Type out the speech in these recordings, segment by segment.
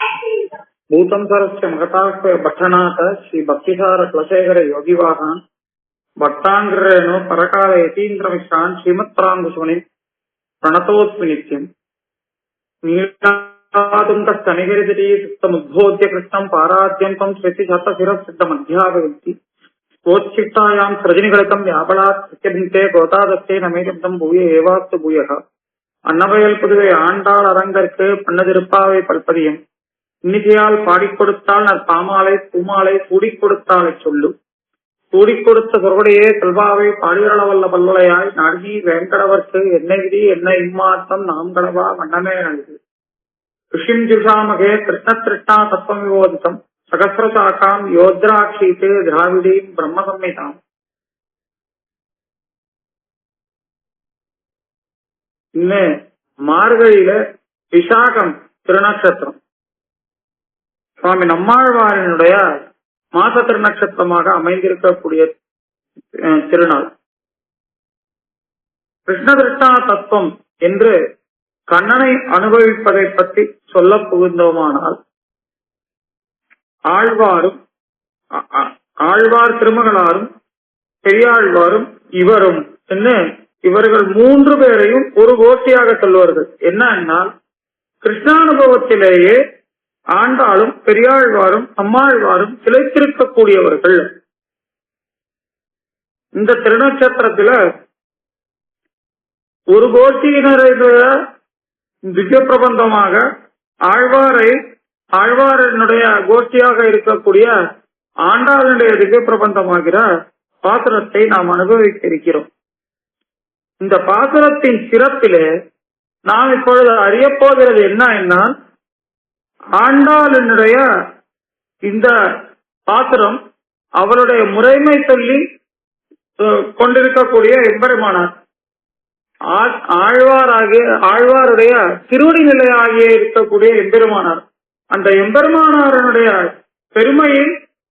भूतं सरस्य महताक्ष भट्टनाथ श्री भक्तिसार कुलशेखर योगिवाहान भट्टांग्रेणु परकाल यतीन्द्र मिश्रान श्रीमत्परांकुशमुनि प्रणतोस्मि नित्यम् नीलातुङ्गस्तनिगिरितटी सुप्तमुद्बोध्य कृष्णं पाराद्यन्तं श्रुतिशतशिरसिद्धमध्यापयन्ति गोच्छिष्टायां सृजनिगलितं व्यापलात् सत्यभिन्ते गोतादत्ते नमेकं भूय एवास्तु भूयः अन्नवयल पुதுவை ஆண்டாள் அரங்கற்கு பண்ணதிருப்பாவை பல்பதியம் இன்னிசையால் பாடிக் கொடுத்தால் பாமாலை பூமாலை சூடிக் கொடுத்தாலை சொல்லு சூடிக் கொடுத்த சொற்கொடையே செல்வாவை பாடியளவல்ல பல்வளையாய் நாடி வேங்கடவர்க்கு என்ன விதி என்ன இம்மாற்றம் நாம் கடவா வண்ணமே நல்கு ऋषिं जुषामहे कृष्ण तृष्णा तत्वं विबोधितं सहस्रशाखां योद्राक्षीते द्राविडीं ब्रह्म संहिताम् இன்னும் மார்கழியில விசாகம் திருநட்சத்திரம் சுவாமி நம்மாழ்வாரினுடைய மாச திருநட்சத்திரமாக அமைந்திருக்கக்கூடிய திருநாள். கிருஷ்ண திருஷ்ணா தத்துவம் என்று கண்ணனை அனுபவிப்பதை பற்றி சொல்ல புகுந்தோமானால் ஆழ்வார் திருமகளாரும் பெரியாழ்வாரும் இவரும் என்ன இவர்கள் மூன்று பேரையும் ஒரு கோஷ்டியாக சொல்வார்கள். என்னன்னால் கிருஷ்ணானுபவத்திலேயே ஆண்டாளும் பெரியாழ்வாரும் அம்மாழ்வாரும் திளைத்திருக்கக்கூடியவர்கள். இந்த திருநட்சத்திரத்துல ஒரு கோஷ்டியினருடைய திவ்ய பிரபந்தமாக ஆழ்வாரனுடைய கோஷ்டியாக இருக்கக்கூடிய ஆண்டாளுடைய திவ்ய பிரபந்தமாகிற பாசுரத்தை நாம் அனுபவிக்க இருக்கிறோம். இந்த பாசுரத்தின் சிறப்பிலே நாம் இப்பொழுது அறியப்போகிறது என்ன, ஆண்டாளினுடைய இந்த பாசுரம் அவருடைய முறைமை சொல்லி கொண்டிருக்கக்கூடிய எம்பெருமானார் ஆழ்வாருடைய திருவடி நிலையாகிய இருக்கக்கூடிய எம்பெருமானார். அந்த எம்பெருமானாரனுடைய பெருமையை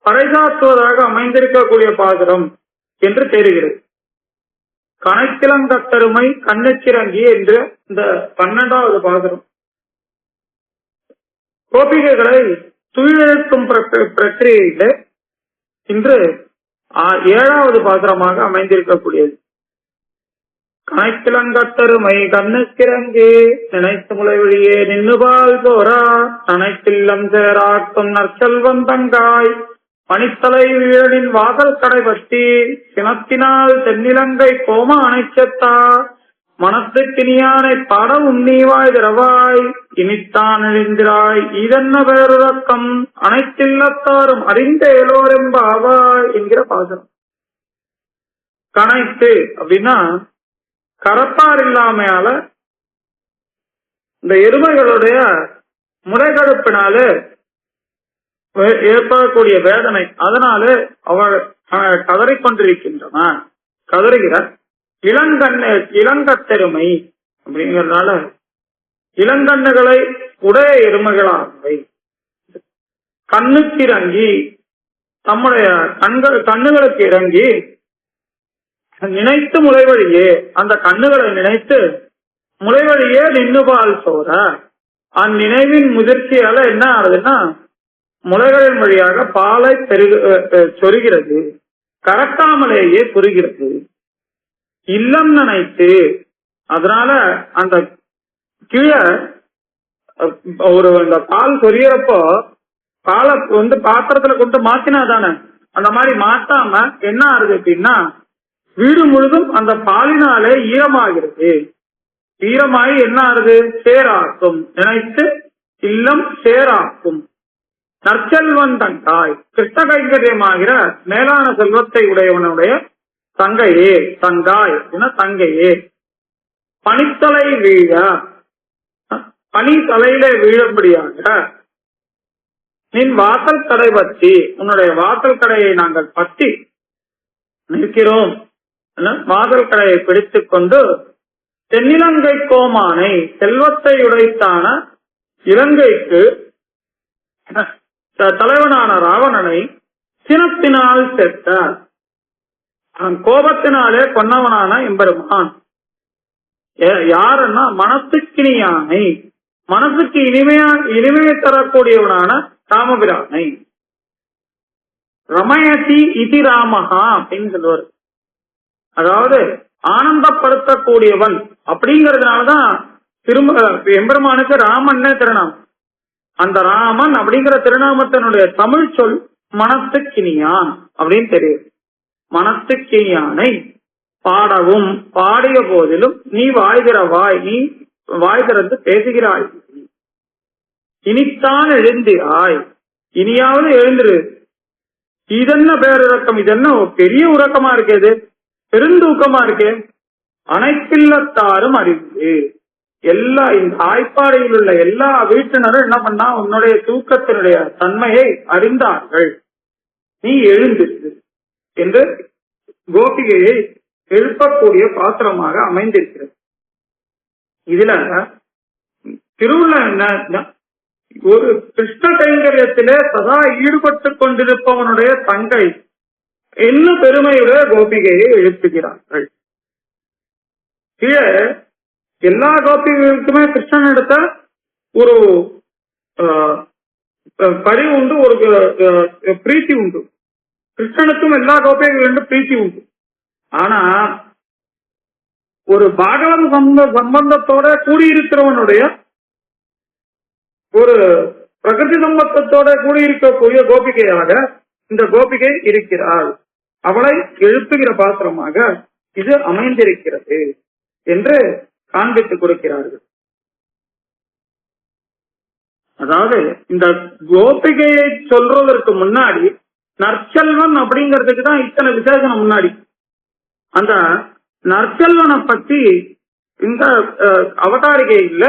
பறைசாற்றுவதாக அமைந்திருக்கக்கூடிய பாசுரம் என்று தெரிகிறது. கணக்கிலங்கத்தருமை கண்ணச்சிறங்கி என்று இந்த 12வது பாசுரம் கோபிகைகளை துயிலெழுத்தும் பிரக்கிரியில இன்று 7வது பாசுரமாக அமைந்திருக்கக்கூடியது. கணக்கிலங்கத்தருமை கண்ணுக்கிறங்கே நினைத்து முளைவழியே நின்னுபால் சோரா நனைத்தில்லம் சேராக்கும் நற்செல்வம் தங்காய் பனித்தலை வீழனின் வாசல் கடை பற்றி சினத்தினால் தென்னிலங்கை கோம அணைச்சத்தா மனத்துக்கினியானை பாட உன்னீவாய் திரவாய் இனித்தான் எழுந்திராய் இதென்ன பேருறக்கம் அனைத்தில்லத்தாரும் அறிந்த எல்லோரெம்பாவாய் என்கிற பாசனம். கணைத்து அப்படின்னா கரப்பார் இல்லாமையால இந்த எருமைகளுடைய முறைகடுப்பினால ஏற்படக்கூடிய வேதனை, அதனால அவள் கதறிக்கொண்டிருக்கின்றன கதறுகிறார். இளங்கத்தெருமை அப்படிங்கறதுனால இளங்கண்ணுகளை உடைய எருமைகளாகவை கண்ணுக்கு இறங்கி தம்முடைய கண்ணுகளுக்கு இறங்கி நினைத்து முளைவழியே அந்த கண்ணுகளை நினைத்து முளைவழியே நின்னுபால் சோற அந்நினைவின் முதிர்ச்சியால என்ன ஆகுதுன்னா முளைகளின் வழியாக பாலை சொருகிறது, கறக்காமலேயே சொருகிறது. இல்லம் நினைத்து அதனால அந்த கீழே ஒரு இந்த பால் சொரியறப்போ பாலை பாத்திரத்துல கொண்டு மாத்தினாதானே, அந்த மாதிரி மாத்தாம என்ன ஆகுது அப்படின்னா வீடு முழுதும் அந்த பாலினாலே ஈரமாகிறது. ஈரமாகி என்ன ஆகுது, சேராக்கும். நினைத்து இல்லம் சேராக்கும். நற்செல்வன் தங்காய் கிருஷ்ண கைங்கரியமாகிற மேலான செல்வத்தை உடையவனுடைய தங்கையே, தங்காய் தங்கையே. பனித்தலை வீழ பனி தலையிலே வீழும்படியாக நின் வாசல் கடை பற்றி உன்னுடைய வாசல் கடையை நாங்கள் பற்றி நிற்கிறோம். வாசல் கடையை பிடித்துக் கொண்டு தென்னிலங்கை கோமானை செல்வத்தை உடைத்தான இலங்கைக்கு தலைவனான ராவணனை சினத்தினால் செத்தார். கோபத்தினாலே கொன்னவனான எம்பெருமான் யாருன்னா மனத்துக்கினியானை மனசுக்கு இனிமையை தரக்கூடியவனான ராமபிரானை. ரமயசி இதி ராமஹா அப்படின்னு சொல்லுவார். அதாவது ஆனந்தப்படுத்தக்கூடியவன் அப்படிங்கறதுனாலதான் எம்பெருமானுக்கு ராமன்னே திருநாமம். அந்த ராமன் அப்படிங்கிற திருநாமத்தினுடைய தமிழ் சொல் மனத்துக்கினியான் அப்படின்னு தெரியுது. மனத்துக்கினியானை பாடவும் பாடிய போதிலும் நீ வாய் திறந்து பேசுகிறாய். இனித்தான் எழுந்திராய், இனியாவது எழுந்திரு. இதென்ன பேருறக்கம், இதென்ன பெரிய உறக்கமா இருக்கேது, பெருந்தூக்கமா இருக்கே. அனைத்தில்லத்தாரும் அறிவு. எல்லா இந்த ஆய்ப்பாடையில் உள்ள எல்லா வீட்டினரும் என்ன பண்ணா, உன்னுடைய தூக்கத்தினுடைய தன்மையை அறிந்தார்கள். நீ எழுந்திரு என்று கோபிகையை எழுப்பக்கூடிய பாத்திரமாக அமைந்திருக்கிறது. இதுல திருவுள்ள என்ன, ஒரு கிருஷ்ண கைங்கரியத்திலே சதா ஈடுபட்டு கொண்டிருப்பவனுடைய தங்கை என்ன பெருமையுடைய கோபிகையை எழுப்புகிறார்கள். கீழே எல்லா கோபிகளுக்குமே கிருஷ்ணன் எடுத்த ஒரு பரிவு உண்டு, ஒரு பிரீத்தி உண்டு. கிருஷ்ணனுக்கும் எல்லா கோபிகளும் பிரீத்தி உண்டு. ஆனா ஒரு பாகவத சம்பந்தத்தோட கூடியிருக்கிறவனுடைய, ஒரு பிரகிருதி சம்பந்தத்தோட கூடியிருக்கக்கூடிய கோபிகையாக இந்த கோபிகை இருக்கிறாள். அவளை எழுப்புகிற பாத்திரமாக இது அமைந்திருக்கிறது என்று காண்பித்துக் கொடுக்கிறார்கள். அதாவது இந்த கோபிகையை சொல்றதற்கு முன்னாடி நற்செல்வன் அப்படிங்கிறதுக்கு தான் இத்தனை விசேஷம் முன்னாடி. அந்த நற்செல்வனை பத்தி இந்த அவதாரிகையில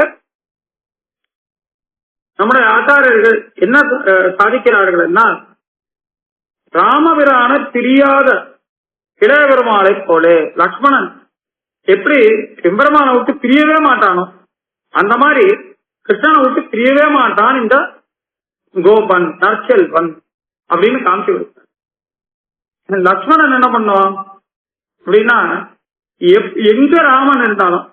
நம்முடைய ஆச்சாரியர்கள் என்ன சாதிக்கிறார்கள் என்ன, ராமபிரான பிரியாத இளைய பெருமாளை போல லக்ஷ்மணன் எப்படி எம்பெருமானை விட்டு பிரியவே மாட்டானோ அந்த மாதிரி கிருஷ்ணனை விட்டு பிரியவே மாட்டான் இந்த கோபன் நற்செல்வன் அப்படின்னு காமிச்சு கொடுத்தார். லக்ஷ்மணன் என்ன பண்ணுவான் அப்படின்னா, எங்க ராமன் இருந்தாலும்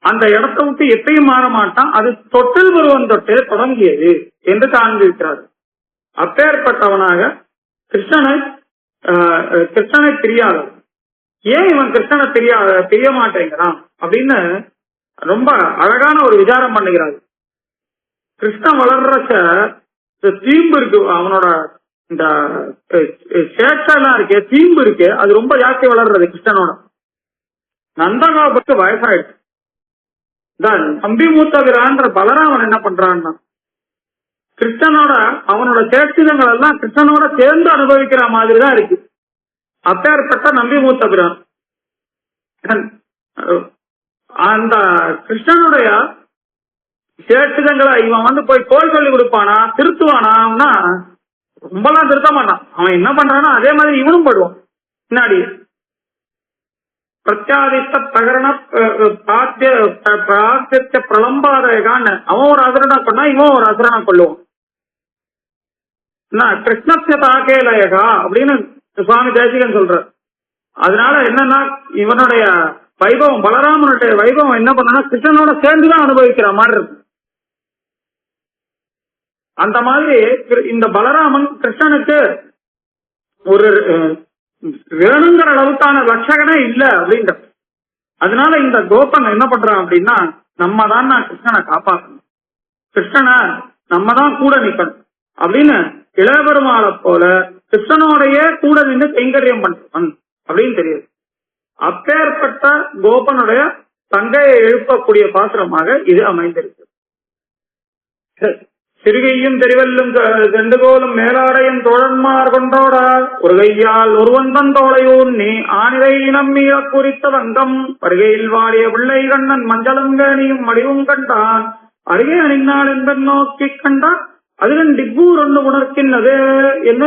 அந்த இடத்தை விட்டு எப்பயும் மாற மாட்டான். அது தொட்டில் பருவம் தொட்டே தொடங்கியது என்று காண்பிக்கிறார். அப்பேற்பட்டவனாக கிருஷ்ணனை பிரியாதவன். ஏன் இவன் கிருஷ்ணனை பிரிய மாட்டேங்கிறான் அப்படின்னு ரொம்ப அழகான ஒரு விசாரம் பண்ணுகிறார். கிருஷ்ணன் வளர்றச்ச தீம்பு இருக்கு, அவனோட இந்த சேட்செல்லாம் இருக்கே, தீம்பு இருக்கு, அது ரொம்ப ஜாஸ்தி வளர்றது கிருஷ்ணனோட. நந்தகோபுக்கு வயசாயிடுச்சு. தம்பி மூத்தவிரான்ற பலராமன் என்ன பண்றான்னா, கிருஷ்ணனோட அவனோட சேட்சிதங்கள் எல்லாம் கிருஷ்ணனோட சேர்ந்து அனுபவிக்கிற மாதிரி தான் இருக்கு. அப்பேற்பட்ட நம்பி மூத்தபிரான் அந்த கிருஷ்ணனுடைய சேட்சிதங்களை இவன் போய் கோல் சொல்லி கொடுப்பானா, திருத்துவானா? ரொம்பலாம் திருத்த மாட்டான். அவன் என்ன பண்றானா அதே மாதிரி இவனும் படுவான் பின்னாடி. பிரத்யாதித்த பிரகரண பிரலம்பாதகான்னு அவன் ஒரு அசுரனை கொண்டா, இவன் ஒரு அசுரனை கொள்ளுவான். கிருஷ்ணஸ்ய தாக்கேலயகா அப்படின்னு சுவாமி தேசிகன் சொல்ற. அதனால என்னன்னா, இவனுடைய வைபவம், பலராமனுடைய வைபவம் என்ன பண்ணா கிருஷ்ணனோட சேர்ந்துதான் அனுபவிக்கிற மாதிரி இருக்கு. அந்த மாதிரி இந்த பலராமன் கிருஷ்ணனுக்கு ஒரு வேணுங்கிற அளவுக்கான லட்சகனே இல்ல அப்படின்ற. அதனால இந்த கோபன் என்ன பண்றான் அப்படின்னா, நம்ம தான் கிருஷ்ணனை காப்பாற்றணும், கிருஷ்ணனை நம்ம தான் கூட நிக்கணும் அப்படின்னு இளபெருமாளை போல கிருஷ்ணனோடைய கூட நின்று கைங்கரியம் பண்றவன் அப்படின்னு தெரியுது. அப்பேற்பட்ட கோபனுடைய தங்கையை எழுப்பக்கூடிய பாத்திரமாக இது அமைந்திருக்கு. சிறுகையும் தெரிவல்லும் செண்டுகோலும் மேலாடையும் தோழன்மார் கொண்டோடார் ஒரு கையால் ஒருவன் தன் தோளையூன் நீ ஆனிரை நம்மீழ குறித்த வங்கம் வருகையில் வாடிய பிள்ளை கண்ணன் மஞ்சளங்கனியும் மடிவும் கண்டான் அருகே அணிந்தான் என்பன் நோக்கி கண்டான் அதுல டிப்பூர் ஒன்று உணர்க்கின்றது என்ன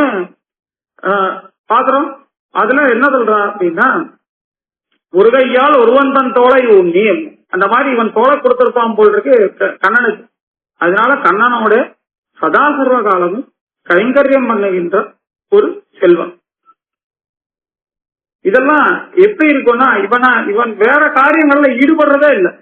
பாத்திரம். அதுல என்ன சொல்றா அப்படின்னா, ஒரு கையால் ஒருவன் தன் தோளை ஊன்னி, அந்த மாதிரி இவன் தோளை கொடுத்திருப்பான் போல் இருக்கு கண்ணனுக்கு. அதனால கண்ணனோட சதா சர்வ காலமும் கைங்கரியம் பண்ணுகின்ற ஒரு செல்வம். இதெல்லாம் எப்படி இருக்கும்னா, இவன் வேற காரியங்கள்ல ஈடுபடுறதே இல்லை.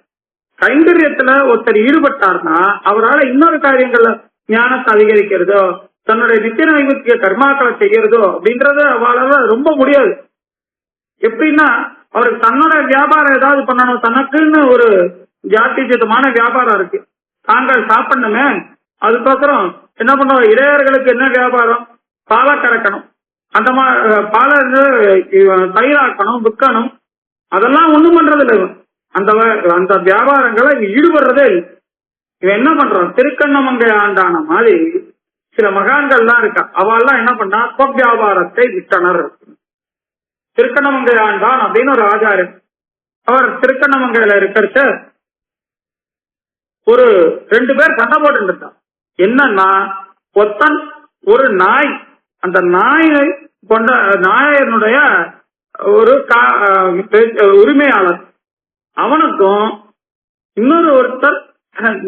கைங்கரியத்துல ஒருத்தர் ஈடுபட்டார்னா அவரால் இன்னொரு காரியங்கள்ல ஞானத்தை அதிகரிக்கிறதோ தன்னுடைய நித்திய நைமித்திய கர்மாக்களை செய்யறதோ அப்படின்றத அவளால ரொம்ப முடியாது. எப்படின்னா அவருக்கு தன்னோட வியாபாரம் ஏதாவது பண்ணணும், தனக்குன்னு ஒரு ஜாத்தியமான வியாபாரம் இருக்கு, தாங்கள் சாப்பிடணுமே, அதுக்கப்புறம் என்ன பண்ணுவோம், இளையர்களுக்கு என்ன வியாபாரம், பாலை கறக்கணும், அந்த பாலை தயிராக்கணும், விற்கணும், அதெல்லாம் ஒண்ணும் பண்றது இல்லை. அந்த வியாபாரங்களை ஈடுபடுறதே இல்லை. இவன் என்ன பண்றான், திருக்கண்ணமங்கை ஆண்டான மாதிரி சில மகான்கள்லாம் இருக்கா, அவெல்லாம் என்ன பண்ணா வியாபாரத்தை விட்டனர். திருக்கண்ணமங்கை ஆண்டான் அப்படின்னு ஒரு ஆச்சாரியன், அவர் திருக்கண்ணமங்கையில இருக்கிறச்ச ஒரு 2 பேர் சண்டை போட்டு இருந்தான். என்னன்னா ஒத்தன் ஒரு நாய், அந்த நாயை கொண்ட நாயனுடைய ஒரு உரிமையாளர், அவனுக்கும் இன்னொரு ஒருத்தர்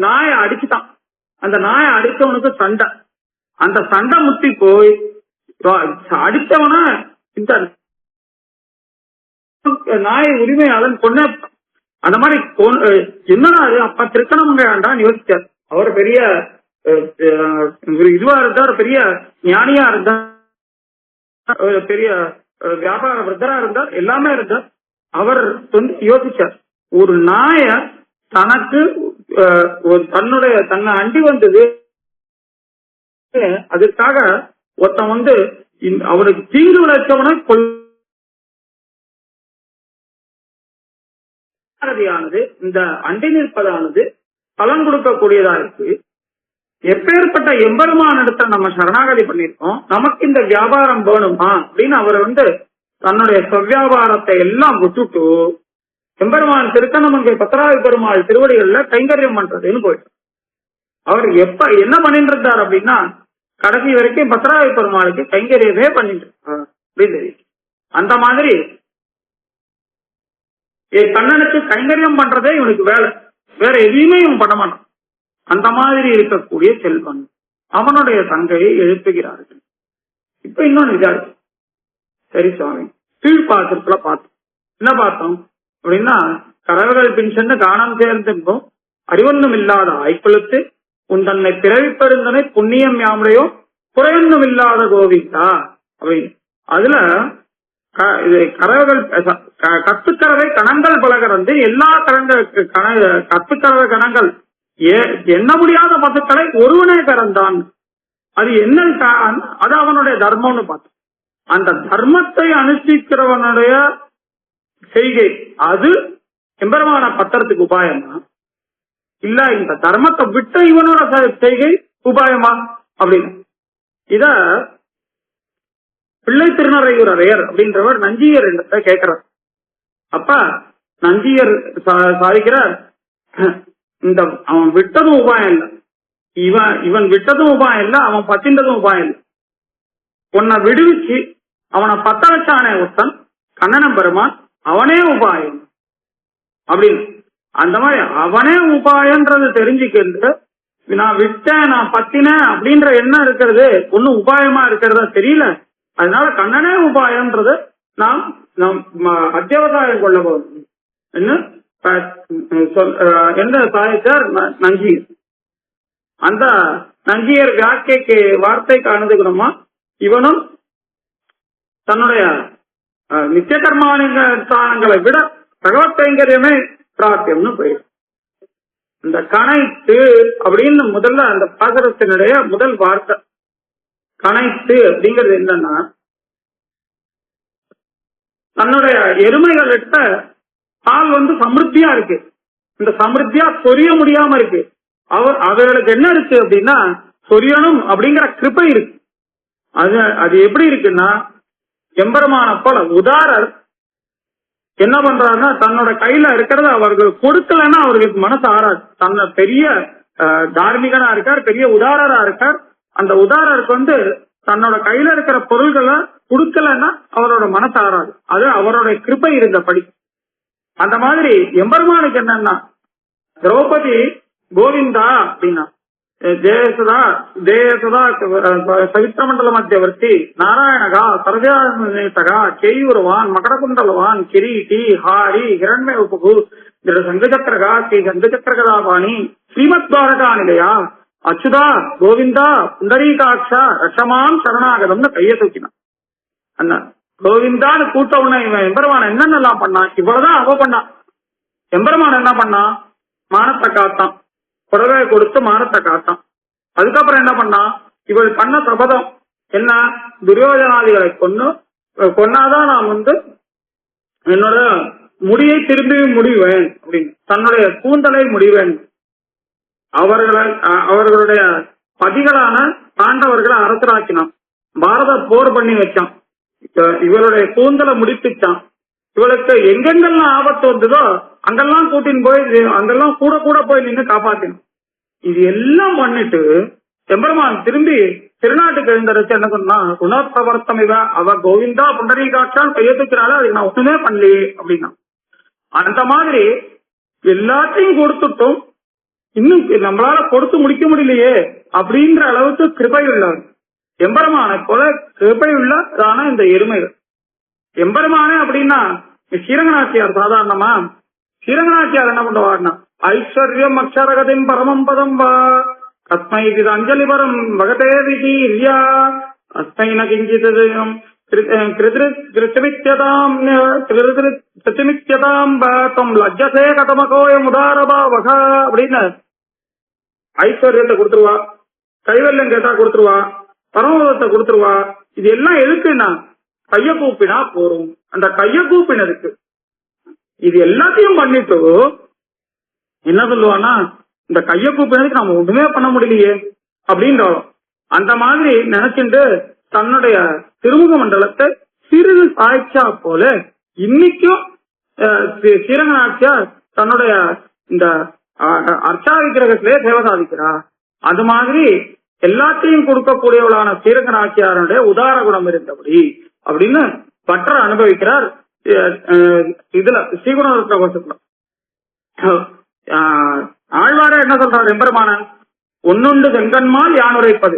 நாயை அடிச்சுட்டான். அந்த நாயை அடித்தவனுக்கு சண்டை, அந்த சண்டை முத்தி போய் அடித்தவன இந்த நாய் உரிமையாளன் கொன்ன. அந்த மாதிரி என்னன்னா அப்ப திருக்கணமங்கை ஆண்டான் யோசிச்சார். அவர் பெரிய இதுவா இருந்தார், பெரிய ஞானியா இருந்தார், பெரிய வியாபார விருத்தரா இருந்தார், எல்லாமே இருந்தார். அவர் யோசிச்சார், ஒரு நாய தனக்கு தன்னை அண்டி வந்தது, அதுக்காக ஒருத்தன் அவனுக்கு தீங்கு விளைச்சவனை இந்த அண்டி நிற்பதானது பலன் கொடுக்கக்கூடியதா இருக்கு. எப்பேற்பட்ட எம்பெருமான இடத்துல நம்ம சரணாகதி பண்ணிருக்கோம், நமக்கு இந்த வியாபாரம் வேணுமா அப்படின்னு அவர் தன்னுடைய வியாபாரத்தை எல்லாம் விட்டுட்டு எம்பெருமான் திருக்கண்ணமங்கை பத்திராவி பெருமாள் திருவடிகள்ல கைங்கரியம் பண்றதுன்னு போயிட்டு அவர் என்ன பண்ணிட்டு இருந்தார் அப்படின்னா கடைசி வரைக்கும் பத்திராவி பெருமாளுக்கு கைங்கரியமே பண்ணிட்டு இருக்கார் அப்படின்னு தெரியும். அந்த மாதிரி என் கண்ணனுக்கு கைங்கரியம் பண்றதே இவனுக்கு வேலை, வேற எதையுமே இவன் பண்ண மாட்டான். அந்த மாதிரி இருக்கக்கூடிய செல்வன் அவனுடைய தங்கையை எழுப்புகிறார்கள். இப்ப இன்னொன்னு இதா இருக்கு. சரி சுவாமி, கீழ்பாத்திரத்துல பார்த்தோம், என்ன பார்த்தோம் அப்படின்னா கரவர்கள் பின் சென்று காணம் சேர்ந்திருந்தோம், அறிவொன்னும் இல்லாத ஆய்க்குழுத்து உன் தன்னை பிறவி பெருந்தனை புண்ணியம் யாமுடையோ குறையொன்னும் இல்லாத கோவிந்தா அப்படின்னு. அதுல கரவர்கள் கத்துக்கறவை கணங்கள் பலகரந்து எல்லா கத்துக்கறவை கணங்கள் எண்ண முடியாத பசுக்களை ஒருவனே பிறந்தான். அது என்ன, அது அவனுடைய தர்மம்னு பார்த்தோம். அந்த தர்மத்தை அனுஷ்டிக்கிறவனுடைய செய்கை அது எம்பெருமான பத்திரத்துக்கு உபாயமா, இல்ல இந்த தர்மத்தை விட்ட இவனோட செய்கை உபாயமா அப்படின்னு இத பிள்ளை திருநறையூர் அரையர் அப்படின்றவர் நஞ்சியர் என்ற கேட்கிறார். அப்ப நஞ்சியர் சாதிக்கிறார், இந்த அவன் விட்டதும் உபாயம் இல்லை, இவன் விட்டதும் உபாயம் இல்லை, அவன் பத்தின்றதும் உபாயம் இல்லை. உன்னை விடுவிச்சு அவனை பத்த வச்சானே ஒருத்தன் கண்ணனம் பெருமான், அவனே உபாயம் அப்படின்னு. அந்த மாதிரி அவனே உபாயன்றது தெரிஞ்சுக்கிறது, நான் விட்டேன் நான் பத்தினேன் அப்படின்ற எண்ணம் இருக்கிறது ஒன்னும் உபாயமா இருக்கிறதா தெரியல. அதனால கண்ணனே உபாயன்றது நாம் அத்தியாவசாயம் கொள்ள போகும் என்ன சாதிச்சார் நஞ்சியர். அந்த நஞ்சியர் வார்த்தைக்கு வார்த்தைக்கு அணுகுகிறோமா, இவனும் தன்னுடைய நித்திய கர்மானுஷ்டானங்களை விட பகவத் கைங்கரியமே பிராப்தியம்னு போயிடும். இந்த கணைத்து அப்படின்னு முதல்ல அந்த பாசரத்தினுடைய முதல் வார்த்தை கணைத்து அப்படிங்கிறது என்னன்னா, தன்னுடைய எருமைகள்கிட்ட பால் சமிருத்தியா இருக்கு, இந்த சமிருத்தியா சொரிய முடியாம இருக்கு, அவர்களுக்கு என்ன இருக்கு அப்படின்னா சொரியணும் அப்படிங்கிற கிருபை இருக்கு. அது எப்படி இருக்குன்னா எம்பெருமான போல உதாரர் என்ன பண்றாருன்னா தன்னோட கையில இருக்கிறத அவர்கள் கொடுக்கலன்னா அவர்களுக்கு மனசு ஆறாது. தன்னை பெரிய தார்மீகனா இருக்கார், பெரிய உதாரரா இருக்கார். அந்த உதாரருக்கு தன்னோட கையில இருக்கிற பொருள்களை கொடுக்கலன்னா அவரோட மனசு ஆறாது. அது அவருடைய கிருபை இருந்தபடி. அந்த மாதிரி எம்பெருமானுக்கு என்னன்னா திரௌபதி கோவிந்தா அப்படின்னா ஜெயசுதா ஜெயசுதா சவித்திரமண்டல மத்தியவர்த்தி நாராயணகா சர்வதா கேயூரவான் மகரகுண்டலவான் கிரீட்டி ஹாரி ஹிரண்மய உபகு சங்கச்சக்கரகா ஸ்ரீ சங்கச்சக்கரகதாபாணி ஸ்ரீமத் துவாரகா நிலையா அச்சுதா கோவிந்தா புண்டரீகாட்சா ரஷமாம் சரணாகதம்னு கையை தூக்கினான். அண்ணா கோவிந்தான்னு கூட்ட உடனே இவன் எம்பெருமான என்னென்னலாம் பண்ணான், இவ்வளவுதான் அவ பண்ணான். எம்பெருமான என்ன பண்ணான், மானத்தை காத்தான், புடவை கொடுத்து மானத்தை காத்தான். அதுக்கப்புறம் என்ன பண்ணான், இவள் பண்ண சபதம் என்ன, துரியோதனாதிகளை கொன்னாதான் நான் என்னோட முடியை திரும்பி முடிவேன் அப்படின்னு, தன்னுடைய கூந்தலை முடிவேன். அவர்களுடைய பதிகளான பாண்டவர்களை அரசராக்கினான், பாரத போர் பண்ணி வச்சான், இவருடைய கூந்தலை முடித்துச்சான். இவளுக்கு எங்கெங்கெல்லாம் ஆபத்து வந்ததோ அங்கெல்லாம் கூட்டின்னு போய் அங்கெல்லாம் கூட கூட போய் நின்று காப்பாத்தினான். இது எல்லாம் பண்ணிட்டு எம்பெருமான் திரும்பி திருநாட்டுக்கு எழுந்தரைச்சு என்ன சொன்னா, குணப்பிரவர்த்தம் இவ அவ கோவிந்தா புண்டரீகாட்சான் கையெழுத்துக்கிறாள், அதுக்கு நான் ஒண்ணுமே பண்ணலையே அப்படின்னா. அந்த மாதிரி எல்லாத்தையும் கொடுத்துட்டும் இன்னும் நம்மளால கொடுத்து முடிக்க முடியலையே அப்படின்ற அளவுக்கு கிருபை உள்ளவர் எம்பெருமான போல கிருபை உள்ளதான இந்த எருமைகள். எம்பெருமானே அப்படின்னா ஸ்ரீரங்கநாச்சியார் சாதாரணமா, ஸ்ரீரங்கநாச்சியார் என்ன பண்ணுவார்னா, ஐஸ்வர்யம் அக்ஷரகதின் பரமம் பதம் வா தஸ்மை இது அஞ்சலி பரம் வகதே விதி இல்லையா அஸ்மை ந கிஞ்சிதம் கிருத்திமித்யதாம் லஜ்ஜசே கதமகோயம் உதாரபாவக அப்படின்னு ஐஸ்வர்யத்தை கொடுத்துருவா, கைவல்யம் கேட்டா கொடுத்துருவா, பரமபதத்தை கொடுத்துருவா. இது எல்லாம் எதுக்குன்னா கைய கூப்பினா போறோம். அந்த கைய கூப்பினதுக்கு இது எல்லாத்தையும் பண்ணிட்டு என்ன சொல்லுவான்னா, இந்த கைய கூப்பினதுக்கு நம்ம ஒண்ணுமே பண்ண முடியலையே அப்படின்றோம். அந்த மாதிரி நினைச்சுட்டு தன்னுடைய திருமுக மண்டலத்தை சிறிது சாய்ச்சா போல இன்னைக்கும் ஸ்ரீரங்கநாச்சியார் தன்னுடைய இந்த அர்ச்சா விக்கிரகத்திலே சேவை சாதிக்கிறா. அது மாதிரி எல்லாத்தையும் கொடுக்கக்கூடியவளான ஸ்ரீரங்கநாச்சியாருடைய உதார குணம் இருந்தபடி அப்படின்னு பற்ற அனுபவிக்கிறார். இதுல ஸ்ரீகுணரத்ன கோஷத்துல ஆழ்வாரே என்ன சொல்றாரு, எம்பெருமான ஒன்னொன்று செங்கன்மால் யான் உரைப்பது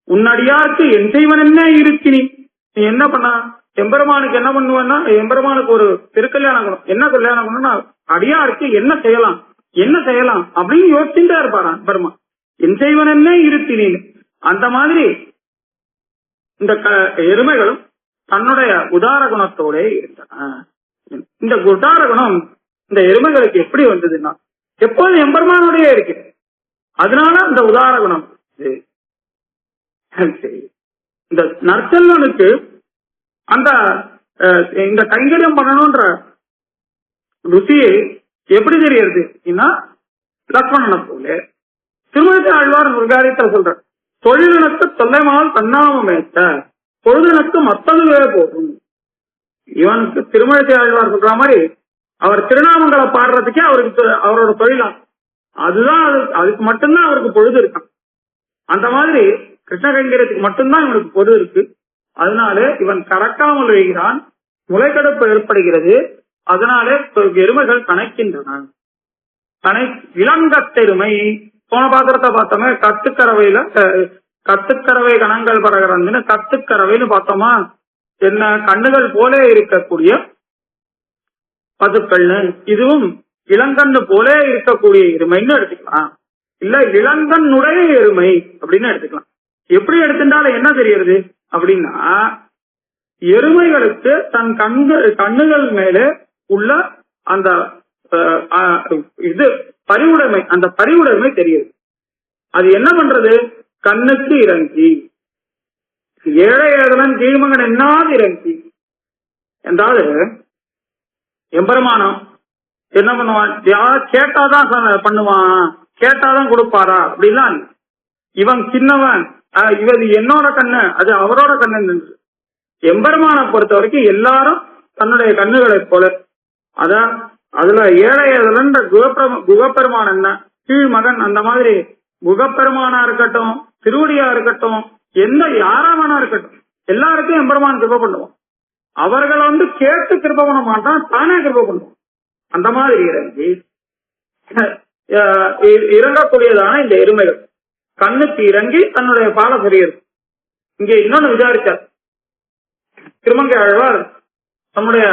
உன்னடியாருக்கு என் செய்வன் என்ன இருக்கினி. நீ என்ன பண்ண, எம்பெருமானுக்கு என்ன பண்ணுவேன்னா, எம்பெருமானுக்கு ஒரு திருக்கல்யாணம் குணம், என்ன கல்யாணம் குணம்னா அடியாருக்கு என்ன செய்யலாம் என்ன செய்யலாம் அப்படின்னு யோசிச்சுட்டே இருப்பாரான் பெருமா. என் செய்வன் என்ன இருக்கினு. அந்த மாதிரி இந்த எருமைகளும் தன்னுடைய உதார குணத்தோட இருந்தன. இந்த உதார குணம் இந்த எருமைகளுக்கு எப்படி வந்ததுன்னா, எப்போதும் எம்பெருமானோடய இருக்கு, அதனால இந்த உதார குணம். இந்த நற்செல்வனுக்கு அந்த இந்த கைங்கரியம் பண்ணணும்ன்ற ருசியை எப்படி தெரியறது, லக்ஷ்மணனை போல திருமணத்தை ஆழ்வார் ஒரு காரியத்தில் சொல்ற, தொழிலனுக்கு தொல்லைமால் தன்னாமேத்த பொழுதனுக்கு மத்ததுவே போகும். இவனுக்கு திருமணத்தை ஆழ்வார் சொல்ற மாதிரி அவர் திருநாமங்களை பாடுறதுக்கே அவருக்கு அவரோட தொழிலாம், அதுதான் அதுக்கு மட்டும்தான் அவருக்கு பொழுது இருக்கான். அந்த மாதிரி கிருஷ்ண கைங்கரியத்துக்கு மட்டும்தான் இவனுக்கு பொழுது இருக்கு. அதனால இவன் கறக்காமல் வைகிறான், முளைக்கடுப்பு ஏற்படுகிறது. அதனாலே எருமைகள் கணக்கின்றன. இளங்கத்தெருமை போன பாத்திரத்தை பார்த்தோமே, கத்துக்கறவை கணங்கள் பரகிறன்னு கத்துக்கறவைன்னு பார்த்தோமா, என்ன கண்ணுகள் போல இருக்கக்கூடிய பதுக்கள்னு, இதுவும் இளங்கண்ணு போல இருக்கக்கூடிய எருமைன்னு எடுத்துக்கலாம், இல்ல இளங்கண்ணுடைய எருமை அப்படின்னு எடுத்துக்கலாம். எப்படி எடுத்துட்டாலும் என்ன தெரியறது அப்படின்னா, எருமைகளுக்கு தன் கண்ணுகள் மேலே உள்ள அந்த இது பரிவுடைமை, அந்த பரிவுடைமை தெரியுது. அது என்ன பண்றது, கண்ணுக்கு இறங்கி ஏழை ஏதலன் கீழ்மகன் என்னாது இறங்கி என்றால் எம்பெருமானம் என்ன பண்ணுவான், கேட்டாதான் பண்ணுவான், கேட்டாதான் கொடுப்பாரா அப்படிலாம். இவன் சின்னவன், இவது என்னோட கண்ணு, அது அவரோட கண்ணு. எம்பெருமான பொறுத்த வரைக்கும் எல்லாரும் தன்னுடைய கண்ணுகளை போல. அதான் அதுல ஏழை ஏதலன்ற குகப்பெருமான் என்ன கீழ்மகன், அந்த மாதிரி குகப்பெருமானா இருக்கட்டும், திருவடியா இருக்கட்டும், எந்த யாராவனா இருக்கட்டும், எல்லாருக்கும் எம்பெருமான் கிருபை பண்ணுவோம். அவர்களை கேட்டு கிருபை பண்ண மாட்டான், தானே கிருபை பண்ணுவோம். அந்த மாதிரி இறங்கக்கூடியதான இந்த எருமைகள் கண்ணுக்கு இறங்கி தன்னுடைய பால பெரியது. இங்கே இன்னொன்னு விசாரிச்சார் திருமங்கை ஆழ்வார். நம்முடைய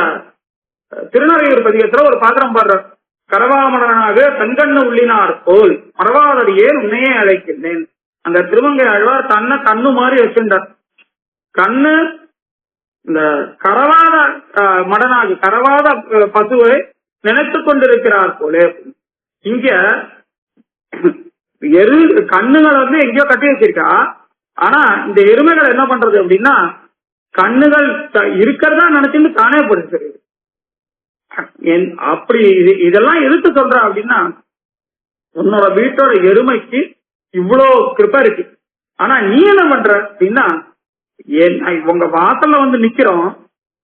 திருநறையூர் பதிகத்துல ஒரு பாத்திரம் பாடுறார், கரவாமடனாக தங்கண்ண உள்ளினார் போல் மறவாதடியே உன்னையே அழைக்கின்றேன். அந்த திருமங்கை ஆழ்வார் தன்னை கண்ணு மாதிரி வச்சிருந்தார். கண்ணு இந்த கரவாத மடனாகி கரவாத பசுவை நினைத்துக் கொண்டிருக்கிறார் போலே. இங்க கண்ணுகள் எங்கேயோ கட்டி வச்சிருக்கா. ஆனா இந்த எருமைகள் என்ன பண்றது அப்படின்னா கண்ணுகள் இருக்கிறதா நினைச்சுட்டு தானே படிச்சிருக்கு. அப்படி இதெல்லாம் எதுக்கு சொல்ற அப்படின்னா உன்னோட வீட்டோட எருமைக்கு இவ்வளவு கிருப்பை இருக்கு. ஆனா நீ என்ன பண்ற அப்படின்னா உங்க வாசல்ல நிக்கிறோம்,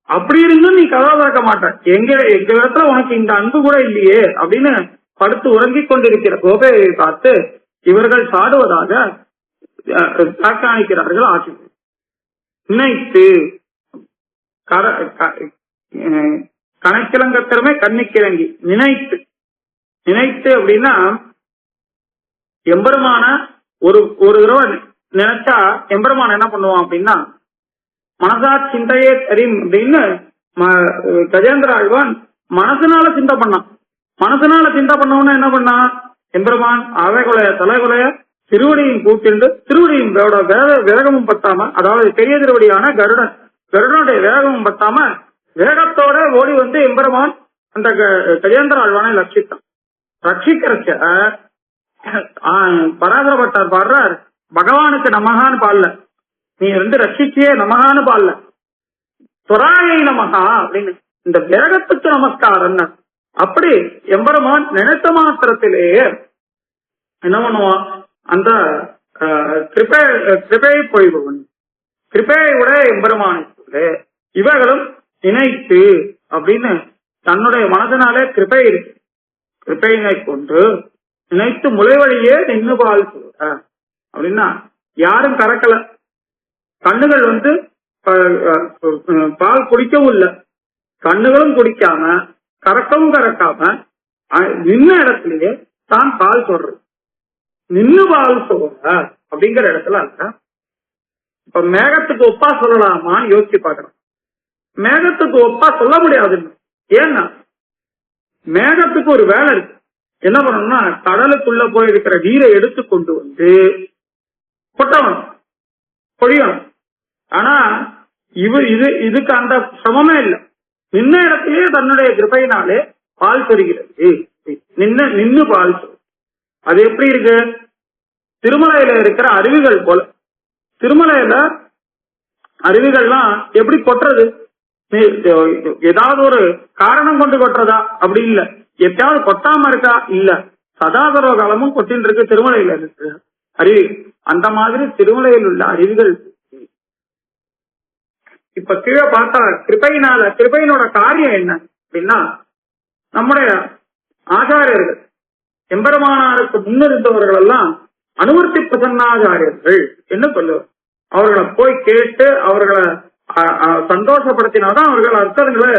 அப்படி இருந்தும் நீ கதவை திறக்க மாட்ட. எங்க இடத்துல உனக்கு இந்த அன்பு கூட இல்லையே அப்படின்னு படுத்து உறங்கிக் கொண்டிருக்கிற கோபையை பார்த்து இவர்கள் சாடுவதாக வியாக்கியானிக்கிறார்கள் ஆசிரியர். நினைத்து கணக்கிழங்கத்திறமே கண்ணிக்கிறங்கி நினைத்து நினைத்து அப்படின்னா எம்பெருமான ஒரு தடவை நினைச்சா எம்பெருமான் என்ன பண்ணுவான் அப்படின்னா மனசா சிந்தையே தெரியும் அப்படின்னு கஜேந்திர ஆழ்வான் மனசுனால சிந்தை பண்ணான். மனசுனால சிந்தை பண்ணவன என்ன பண்ணான் எம்பெருமான் அவைகொலைய தலைகொலைய திருவடியும் கூட்டிண்டு திருவடியும் வேகமும் பத்தாம, அதாவது பெரிய திருவடியான கருடனுடைய வேகமும் பத்தாம வேகத்தோட ஓடி எம்பெருமான் அந்த கஜேந்திர ஆழ்வானை ரட்சித்தான். ரட்சிக்கிறச்ச பராசரப்பட்டார் பாடுறார், பகவானுக்கு நமகான்னு பாடல, நீ ரட்சிச்சியே நமகான்னு பாடல, துராயை நமகா அப்படின்னு இந்த வேகத்துக்கு நமஸ்காரம். அப்படி எம்பெருமான் நினைத்த மாத்திரத்திலேயே என்ன பண்ணுவான் அந்த கிருபையை பொழிபவன். கிருபையை விட எம்பெருமானுக்கு இவர்களும் நினைத்து அப்படின்னு தன்னுடைய மனதினாலே கிருபை இருக்கு, கிருபையினை கொண்டு நினைத்து முளைவழியே நின்று பால் சொல்ற அப்படின்னா யாரும் கறக்கல. கண்ணுகள் பால் குடிக்கவும் இல்லை, கண்ணுகளும் குடிக்காம கறக்கவும் கறக்காம நின்ன இடத்துலயே தான் பால் சொல்றது. நின்னு பால் சொல்ற அப்படிங்கிற இடத்துல இருக்க. இப்ப மேகத்துக்கு ஒப்பா சொல்லலாமான்னு யோசிச்சு பாக்குறோம். மேகத்துக்கு ஒப்பா சொல்ல முடியாதுன்னு. ஏன்னா மேகத்துக்கு ஒரு வேலை இருக்கு. என்ன பண்ணணும்னா கடலுக்குள்ள போயிருக்கிற நீரை எடுத்து கொண்டு கொட்டணும், பொழியணும். ஆனா இதுக்கு அந்த சிரமமே இல்லை. நின்ன இடத்திலேயே தன்னுடைய கிருபையினாலே பால் சொருகிறது. நின்னு பால் சொல். அது எப்படி இருக்கு? திருமலையில இருக்கிற அருவிகள் போல. திருமலையில அருவிகள்லாம் எப்படி கொட்டுறது? ஏதாவது ஒரு காரணம் கொண்டு கொட்டுறதா? அப்படி இல்ல. எப்பயாவது கொட்டாம இருக்கா? இல்ல. சதாசர்வ காலமும் கொட்டின் இருக்கு திருமலையில இருக்கு அருவி. அந்த மாதிரி திருமலையில் உள்ள அருவிகள். இப்ப கீழே பார்த்தா கிருபையினோட காரியம் என்ன அப்படின்னா நம்முடைய ஆச்சாரியர்கள் எம்பெருமானாருக்கு முன்னிருந்தவர்கள் எல்லாம் அனுவர்த்தி பிரசன்னாச்சாரியர்கள் என்ன சொல்லுவார். அவர்களை போய் கேட்டு அவர்களை சந்தோஷப்படுத்தினாதான் அவர்கள் அர்த்தங்களை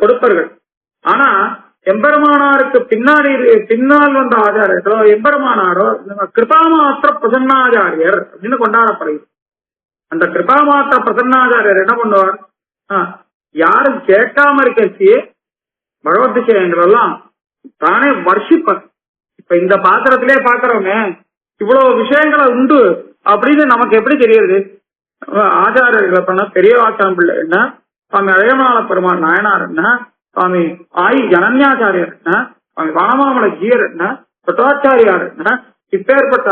கொடுப்பார்கள். ஆனா எம்பெருமானாருக்கு பின்னால் வந்த ஆச்சாரியர்களோ எம்பெருமானாரோ கிருபாமாத்திர பிரசன்னாச்சாரியர் அப்படின்னு கொண்டாடப்படுகிறது. அந்த கிருபாமாத்திர பிரசன்னாச்சாரியர் என்ன பண்ணுவார்? யாரும் கேட்காம இருக்கே பகவத் விஷயங்கள் எல்லாம் தானே வர்ஷிப்பார். இப்ப இந்த பாத்திரத்திலே பாக்குறவங்க இவ்வளவு விஷயங்களை உண்டு அப்படின்னு நமக்கு எப்படி தெரியுது? ஆச்சாரியர்களை பண்ண பெரிய ஆச்சாரம் பிள்ளை என்ன, சுவாமி அழகமால பெருமாள் நாயனார் என்ன, சுவாமி ஜனன்யாச்சாரியர் என்ன, சுவாமி வானமாமலை ஜீயர் என்ன, பட்டாச்சாரியார் என்ன, இப்பேற்பட்ட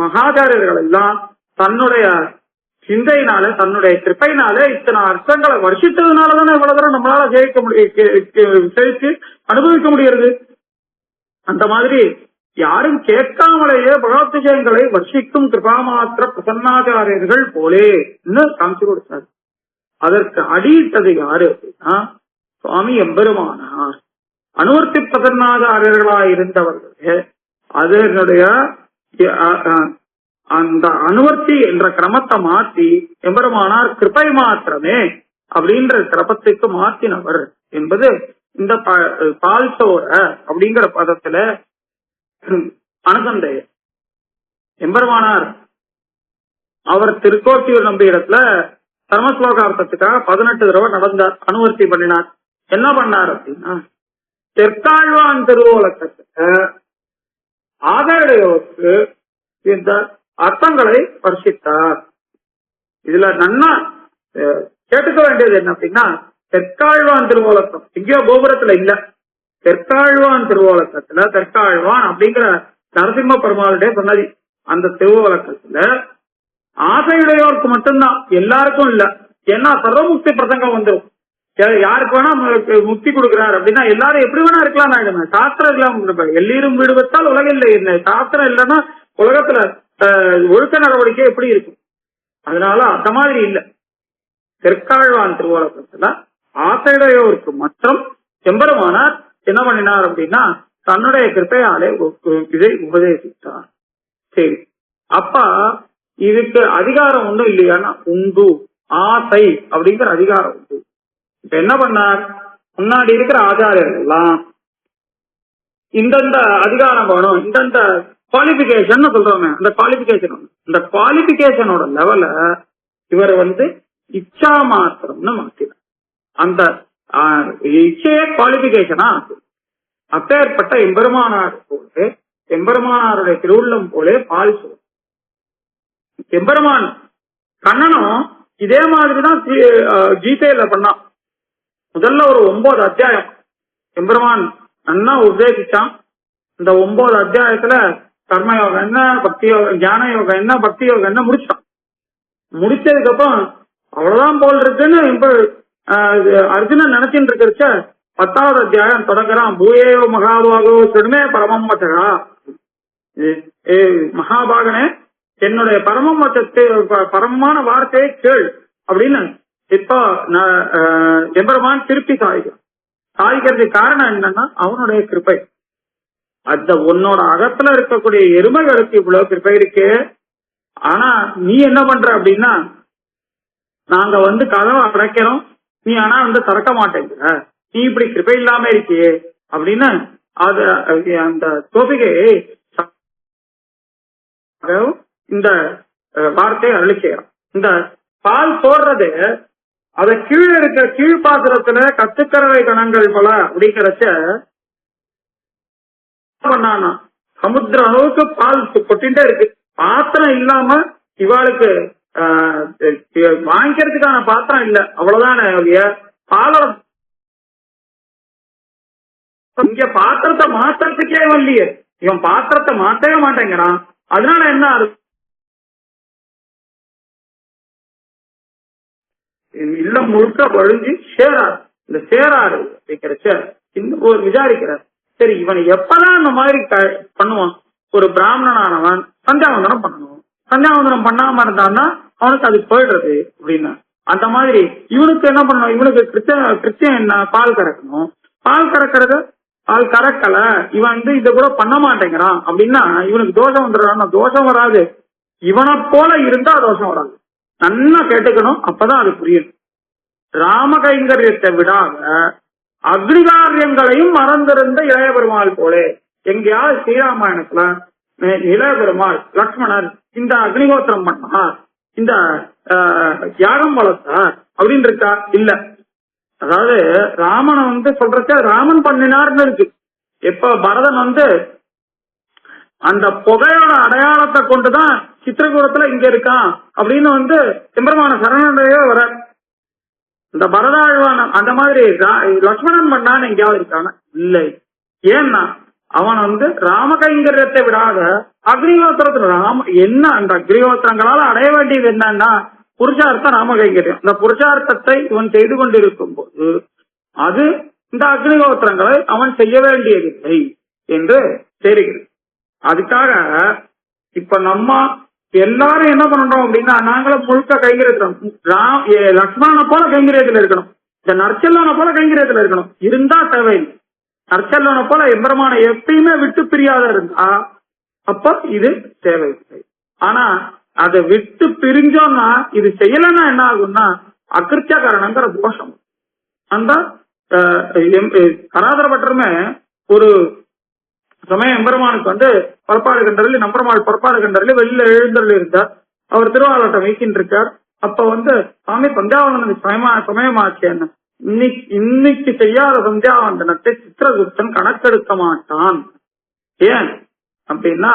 மகாச்சாரியர்கள் எல்லாம் தன்னுடைய சிந்தையினால தன்னுடைய கிருப்பையினாலே இத்தனை அர்த்தங்களை வருஷித்ததுனாலதானே இவ்வளவு தூரம் நம்மளால ஜெயிச்சு அனுபவிக்க முடியாது. அந்த மாதிரி யாரும் கேட்காமலேயே பகவத் விஷயங்களை வர்ஷிக்கும் கிருபாமாத்திர பிரசன்னாச்சாரியர்கள் போலே காமிச்சு கொடுத்தார். அதற்கு அடியிட்டது யாரு அப்படின்னா சுவாமி எம்பெருமானார். அனுவர்த்தி பிரசன்னாச்சாரியர்களாயிருந்தவர்களே அதனுடைய அந்த அனுவர்த்தி என்ற கிரமத்தை மாற்றி எம்பெருமானார் கிருபை மாத்திரமே அப்படின்ற கிரமத்துக்கு மாற்றினவர் என்பது இந்த பால் சோர அப்படிங்கிற பதத்துல அனுசந்தைய. எம்பெருமானார் அவர் திருக்கோட்டியூர் நம்பி இடத்துல தர்மஸ்லோகார்த்தத்துக்காக 18 தடவை நடந்தார், அனுவர்த்தி பண்ணினார். என்ன பண்ணார் அப்படின்னா தெற்காழ்வான் திருவோலக்கத்துல ஆதாரையோருக்கு இந்த அர்த்தங்களை ஸ்பர்சித்தார். இதுல நன்னா கேட்டுக்க வேண்டியது என்ன அப்படின்னா, தெற்காழ்வான் திருவோலக்கம் எங்கேயோ கோபுரத்துல இல்ல, தெற்காழ்வான் திருவோலக்கத்துல தெற்காழ்வான் அப்படிங்கிற நரசிம்ம பெருமாளுடைய சன்னதி அந்த திருவோலக்கத்துல ஆசையுடையோருக்கு மட்டும்தான், எல்லாருக்கும் இல்ல. ஏன்னா சர்வமுக்தி பிரசங்கம் வந்துடும். யாருக்கு வேணா முக்தி கொடுக்கிறார் அப்படின்னா எல்லாரும் எப்படி வேணா இருக்கலாம். நான் சாஸ்திரம் இல்லாம எல்லீரும் வீடு வைத்தால் உலகில் இல்லை, சாஸ்திரம் இல்லைன்னா உலகத்துல ஒழுக்க நடவடிக்கை எப்படி இருக்கும்? அதனால அந்த மாதிரி இல்ல. தெற்காழ்வான் திருவோலக்கத்துல ஆசையுடையோருக்கு மற்றும் எம்பெருமானார் என்ன பண்ணினார் அப்படின்னா தன்னுடைய கிருப்பையாலே இதை உபதேசித்தார். சரி, அப்ப இதுக்கு அதிகாரம் ஒண்ணும் இல்லையானா உண்டு, ஆசை அப்படிங்கிற அதிகாரம் உண்டு. இப்ப என்ன பண்ணார், முன்னாடி இருக்கிற ஆச்சாரியர்கள் எல்லாம் இந்தந்த அதிகாரம் வேணும், இந்தந்த குவாலிபிகேஷன் சொல்றோமே, அந்த குவாலிபிகேஷன் இந்த குவாலிபிகேஷனோட லெவல இவர் இச்சா மாத்திரம்னு மாத்தினார். அந்த இச்சையே குவாலிபிகேஷனா அப்பேற்பட்ட எம்பெருமானார் போல எம்பெருமானாருடைய திருவுள்ளம் போலே பால் சொல்லும். எம்பெருமான் கண்ணனும் இதே மாதிரிதான் கீதையில பண்ணான். முதல்ல ஒரு 9 அத்தியாயம் எம்பெருமான் நன்னா உபதேசிச்சான். இந்த 9 அத்தியாயத்துல கர்மயோகம் என்ன, பக்தி யோகம், ஞான யோகம் என்ன, பக்தி யோகம் என்ன முடிச்சான். முடிச்சதுக்கு அப்புறம் அவ்வளவுதான் போல் இருக்குன்னு அர்ஜுனன் நினைச்சுட்டு இருக்கிறச்ச 10வது அத்தியாயம் தொடங்குறான். பூயேயோ மகாபாகோ சிறுமே பரமம் வச்சகா, மகாபாகனே என்னுடைய பரமம் வச்சத்தை பரமமான வார்த்தையை கேள் அப்படின்னு இப்போ எம்பெருமான் திருப்பி சாதிக்கிறதுக்கு காரணம் என்னன்னா அவனுடைய கிருப்பை. அந்த உன்னோட அகத்துல இருக்கக்கூடிய எருமைகளுக்கு இவ்வளவு கிருப்பை இருக்கு. ஆனா நீ என்ன பண்ற அப்படின்னா நாங்க கதவை அடைக்கிறோம், நீ ஆனா திறக்க மாட்டேங்கிற, நீ இப்படி கிருப்பை இல்லாம இருக்கியே அப்படின்னு அது அந்த கோபிகையை இந்த வார்த்தையை அருளி செய்யறோம். இந்த பால் போடுறது அத கீழே இருக்க கீழ்பாத்திரத்துல கத்துக்கறவை கணங்கள் போல அப்படிங்கிறச்ச பண்ணானா சமுத்திர அளவுக்கு பால் கொட்டிட்டே இருக்கு. பாத்திரம் இல்லாம இவாளுக்கு வாங்கிக்கிறதுக்கான பாத்திரம் இல்ல, அவ்வளவுதானே. பாலை இங்க பாத்திரத்தை மாத்திரத்துக்கே வரலையே, இவன் பாத்திரத்தை மாத்தவே மாட்டேங்கிறான். அதனால என்ன ஆகுது, இல்லம் முழுக்க வழிஞ்சு சேராது. இந்த சேராது அப்படிங்கிறச்ச இன்னும் ஒரு விசாரிக்கிறார். சரி, இவனை எப்பதான் இந்த மாதிரி பண்ணுவான்? ஒரு பிராமணனானவன் சந்தியாவந்தனம் பண்ணணும், சந்தியாவந்தனம் பண்ணாம இருந்தான்னா அவனுக்கு அது போயிடுறது அப்படின்னா அந்த மாதிரி இவனுக்கு என்ன பண்ணணும், இவனுக்கு கிருத்தியம் என்ன, பால் கறக்கணும். பால் கறக்கிறது பால் கறக்கல, இவன் இதை கூட பண்ண மாட்டேங்கிறான் அப்படின்னா இவனுக்கு தோஷம் வந்துடுறான்னா தோஷம் வராது. இவனை போல இருந்தா தோஷம் வராது. நல்லா கேட்டுக்கணும், அப்பதான் அது புரியும். ராம கைங்கரியத்தை விடாத அக்னிகாரியங்களையும் மறந்திருந்த இளைய பெருமாள் போலே. எங்கேயாவது ஸ்ரீராமாயணத்துல இளைய பெருமாள் லக்ஷ்மணர் இந்த அக்னிகோத்திரம் பண்ணார், இந்த யாகம் வளர்த்தார் அப்படின்னு இருக்கா? இல்ல. அதாவது ராமனை சொல்றச்ச ராமன் பண்ணினார்னு இருக்கு. எப்ப பரதன் அந்த புகையோட அடையாளத்தை கொண்டுதான் சித்திரகூடத்துல இங்க இருக்கான் அப்படின்னு எம்பெருமான சரணடைய வர இந்த பரதாழ்வான அந்த மாதிரி லக்ஷ்மணன் பண்ணான்னு எங்கேயாவது இருக்கான? இல்லை. ஏன்னா அவன் ராம கைங்கரியத்தை விடாத அக்னிகோத்திரத்துல என்ன அந்த அக்னிகோத்திரங்களால அடைய வேண்டியது என்னன்னா புருஷார்த்தம் ராம கைங்கரியம். இந்த புருஷார்த்தத்தை இவன் செய்து கொண்டிருக்கும் போது அது இந்த அக்னிகோத்திரங்களை அவன் செய்ய வேண்டியதில்லை என்று தெரிகிறது. அதுக்காக இப்ப நம்ம எல்லாரும் என்ன பண்றோம் அப்படின்னா நாங்களும் முழுக்க கைங்கரியத்துல லக்ஷ்மணனை போல கைங்கரியத்துல இருக்கணும், இந்த நற்செல்வனை போல கைங்கரியத்துல இருக்கணும். இருந்தா தேவையில்லை. நற்செல்வனை போல எம்பெருமான எப்பயுமே விட்டு பிரியாத இருந்தா அப்ப இது தேவையில்லை. ஆனா அதை விட்டு பிரிஞ்சோம்னா இது செய்யலன்னா என்ன ஆகும்னா அகிருத்தியகாரணங்கிற தோஷம். அந்த கராதர பட்டருமே ஒரு சமயம் எம்பெருமானுக்கு பரப்பாடு கண்டறில் நம்பெருமாள் பரப்பாடு கண்டறில் வெளியில எழுந்தருள் இருந்தார். அவர் திருவாளத்தை வைக்கின்ற இருக்கார். அப்ப சாமி சந்தியாவந்தனுக்கு சமயமாச்சு, என்ன இன்னைக்கு செய்யாத சந்தியாவந்தனத்தை சித்திரகுப்தன் கணக்கெடுக்க மாட்டான். ஏன் அப்படின்னா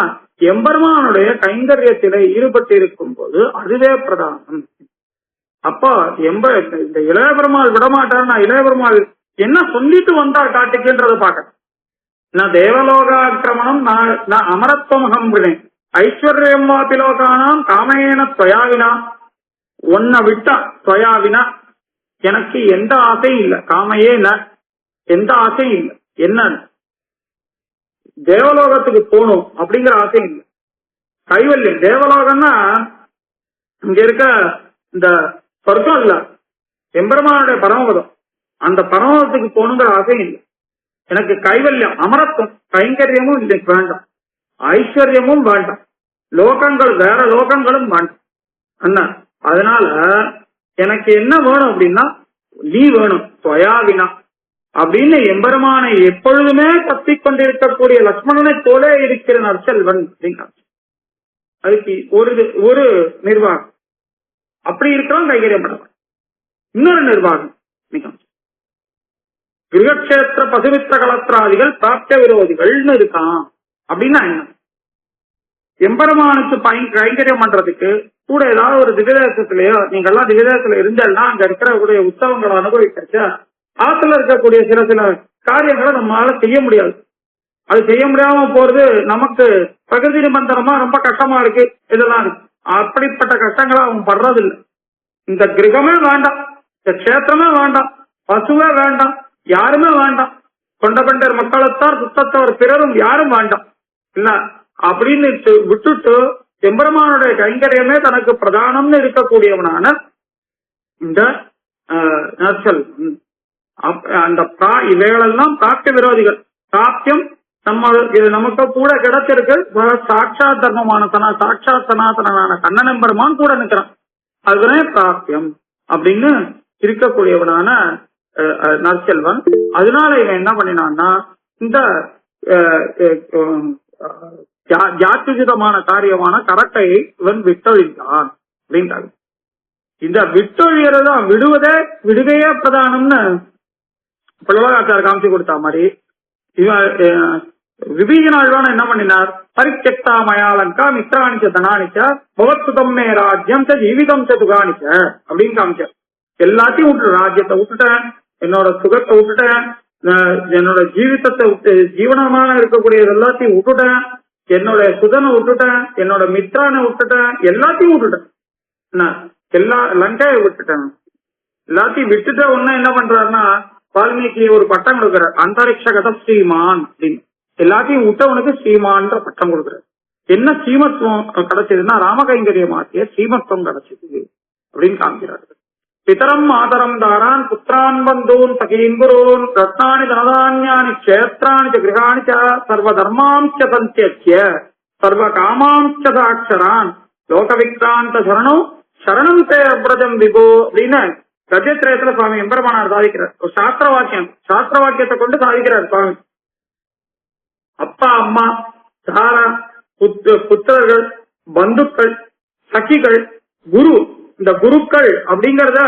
எம்பெருமானுடைய கைங்கரியத்திலே ஈடுபட்டு இருக்கும் போது அதுவே பிரதானம். அப்போ இந்த இளைய பெருமாள் விடமாட்டார். நான் இளைய பெருமாள் என்ன சொல்லிட்டு வந்தார் காட்டுக்குன்றத பாக்க. நான் தேவலோகாக்கிரமணம் நான் அமரத்துவமகம் வினேன் ஐஸ்வர்யம் வாபிலோகானாம் காமேன துவயாவினா. ஒன்ன விட்டா துவயாவினா எனக்கு எந்த ஆசையும் இல்லை. காமையே எந்த ஆசையும் இல்லை. என்ன தேவலோகத்துக்கு போகணும் அப்படிங்கிற ஆசையும் இல்லை. கைவல்யம் தேவலோகம்னா இங்க இருக்க இந்த சொர்க்கம் இல்ல, எம்பெருமானுடைய பரமபதம். அந்த பரமபதத்துக்கு போகணுங்கிற ஆசையும் இல்லை. எனக்கு கைவல்யம் அமரத்துவம் கைங்கரியமும் இல்லை வேண்டாம், ஐஸ்வர்யமும் வேண்டாம், லோகங்கள் வேற லோகங்களும் வேண்டாம். அண்ணா அதனால எனக்கு என்ன வேணும் அப்படின்னா நீ வேணும் துவயாவினா அப்படின்னு எம்பெருமானை எப்பொழுதுமே கத்திக் கொண்டிருக்கக்கூடிய லட்சுமணனை போல இருக்கிற நற்செல்வன் அப்படின்னா அதுக்கு ஒரு நிர்வாகம். அப்படி இருக்கிறோம் கைகரியம் பண்ணலாம். இன்னொரு நிர்வாகம் கிரகக்ஷேத்திர பசுமித்திர கலத்திராதிகள் பிராப்திய விரோதிகள்னு இருக்கான். அப்படின்னா என்ன? எம்பெருமானுக்கு கைங்கரியம் பண்றதுக்கு கூட ஏதாவது ஒரு திவ்யதேசத்திலேயோ நீங்க எல்லாம் திவ்யதேசத்துல இருந்தால்னா அங்க இருக்கிற உற்சவங்களை அனுபவிக்க ஆத்துல இருக்கக்கூடிய சில காரியங்களை நம்மளால செய்ய முடியாது. அது செய்ய முடியாம போறது நமக்கு பிரகிருதி நிபந்தனமா ரொம்ப கஷ்டமா இருக்கு. இதெல்லாம் இருக்கு. அப்படிப்பட்ட கஷ்டங்களை அவங்க படுறதில்லை. இந்த கிரகமே வேண்டாம், இந்த கஷேத்திரமே வேண்டாம், பசுவே வேண்டாம், யாருமே வேண்டாம், கொண்ட பண்டர் மக்களைத்தார் சுத்தத்தவர் பிறரும் யாரும் வேண்டாம் இல்ல அப்படின்னு விட்டுட்டு எம்பெருமானுடைய கைங்கரியமே தனக்கு பிரதானம்னு இருக்கக்கூடியவனான இந்த நற்சல் அந்த இவைகளெல்லாம் பிராப்திய விரோதிகள். பிராப்தியம் இது நமக்கு கூட கிடைச்சிருக்கு. சாட்சாத் தர்மமான சாட்சாத் சனாதனான கண்ணன் பெருமான் கூட நிற்கிறான். அதுவே பிராப்தியம் அப்படின்னு இருக்கக்கூடியவனான நற்செல்வன். அதனால இவன் என்ன பண்ணினான்னா இந்த ஜாத்தியுதமான காரியமான கரட்டையை இவன் விட்டொழிந்தான் அப்படின்றாங்க. இந்த விட்டொழியறதான் விடுகையே பிரதானம்னு பிள்ளைவாச்சார் காமிச்சு கொடுத்தா மாதிரி இவன் விபீஜனாழ்வான என்ன பண்ணினார்? பரிச்செக்தா மயாலங்கா மித்ராணிச்ச தனானிச்ச பவத்துதம் மே ராஜ்யம் ஜீவிதம் துகாணிச்ச அப்படின்னு காமிச்சார். எல்லாத்தையும் விட்டு ராஜ்யத்தை விட்டுட்டேன், என்னோட சுகத்தை விட்டுட்டேன், என்னோட ஜீவிதத்தை ஜீவனமான இருக்கக்கூடியது எல்லாத்தையும் விட்டுட்டேன், என்னோட சுதனை விட்டுட்டேன், என்னோட மித்ரானை விட்டுட்டேன், எல்லாத்தையும் விட்டுட்டேன். எல்லா லங்கையை விட்டுட்டேன். எல்லாத்தையும் விட்டுட்ட ஒண்ணு என்ன பண்றாருன்னா வால்மீகி ஒரு பட்டம் கொடுக்கிறார், அந்தரிக்ஷ கத ஸ்ரீமான் அப்படின்னு. எல்லாத்தையும் விட்டவனுக்கு ஸ்ரீமான்ற பட்டம் கொடுக்கிறார். என்ன ஸ்ரீமத்துவம் கிடைச்சதுன்னா ராமகைங்கரியம் ஆகிய ஸ்ரீமத்துவம் கிடைச்சது அப்படின்னு காமிக்கிறார். பிதரம் மாதரம் தாரான் புத்திரான் பந்தூன் சகீன் குருன் ரத்னானி தனதான்யானி க்ஷேத்ராணி கிரகாணி சர்வ தர்மாம்ச சந்திய சர்வ காமாம்ச சாட்சரான் லோகவிக்ராந்த சரணம் தே அப்ரஜம் விபோ அப்படின்னு கஜத்திரயத்துல சுவாமி எம்பெருமானார் சாதிக்கிறார். ஒரு சாஸ்திர வாக்கியத்தை கொண்டு சாதிக்கிறார் சுவாமி. அப்பா அம்மா தாரா புத்திரர்கள் பந்துக்கள் சகிகள் குரு, இந்த குருக்கள் அப்படிங்கறத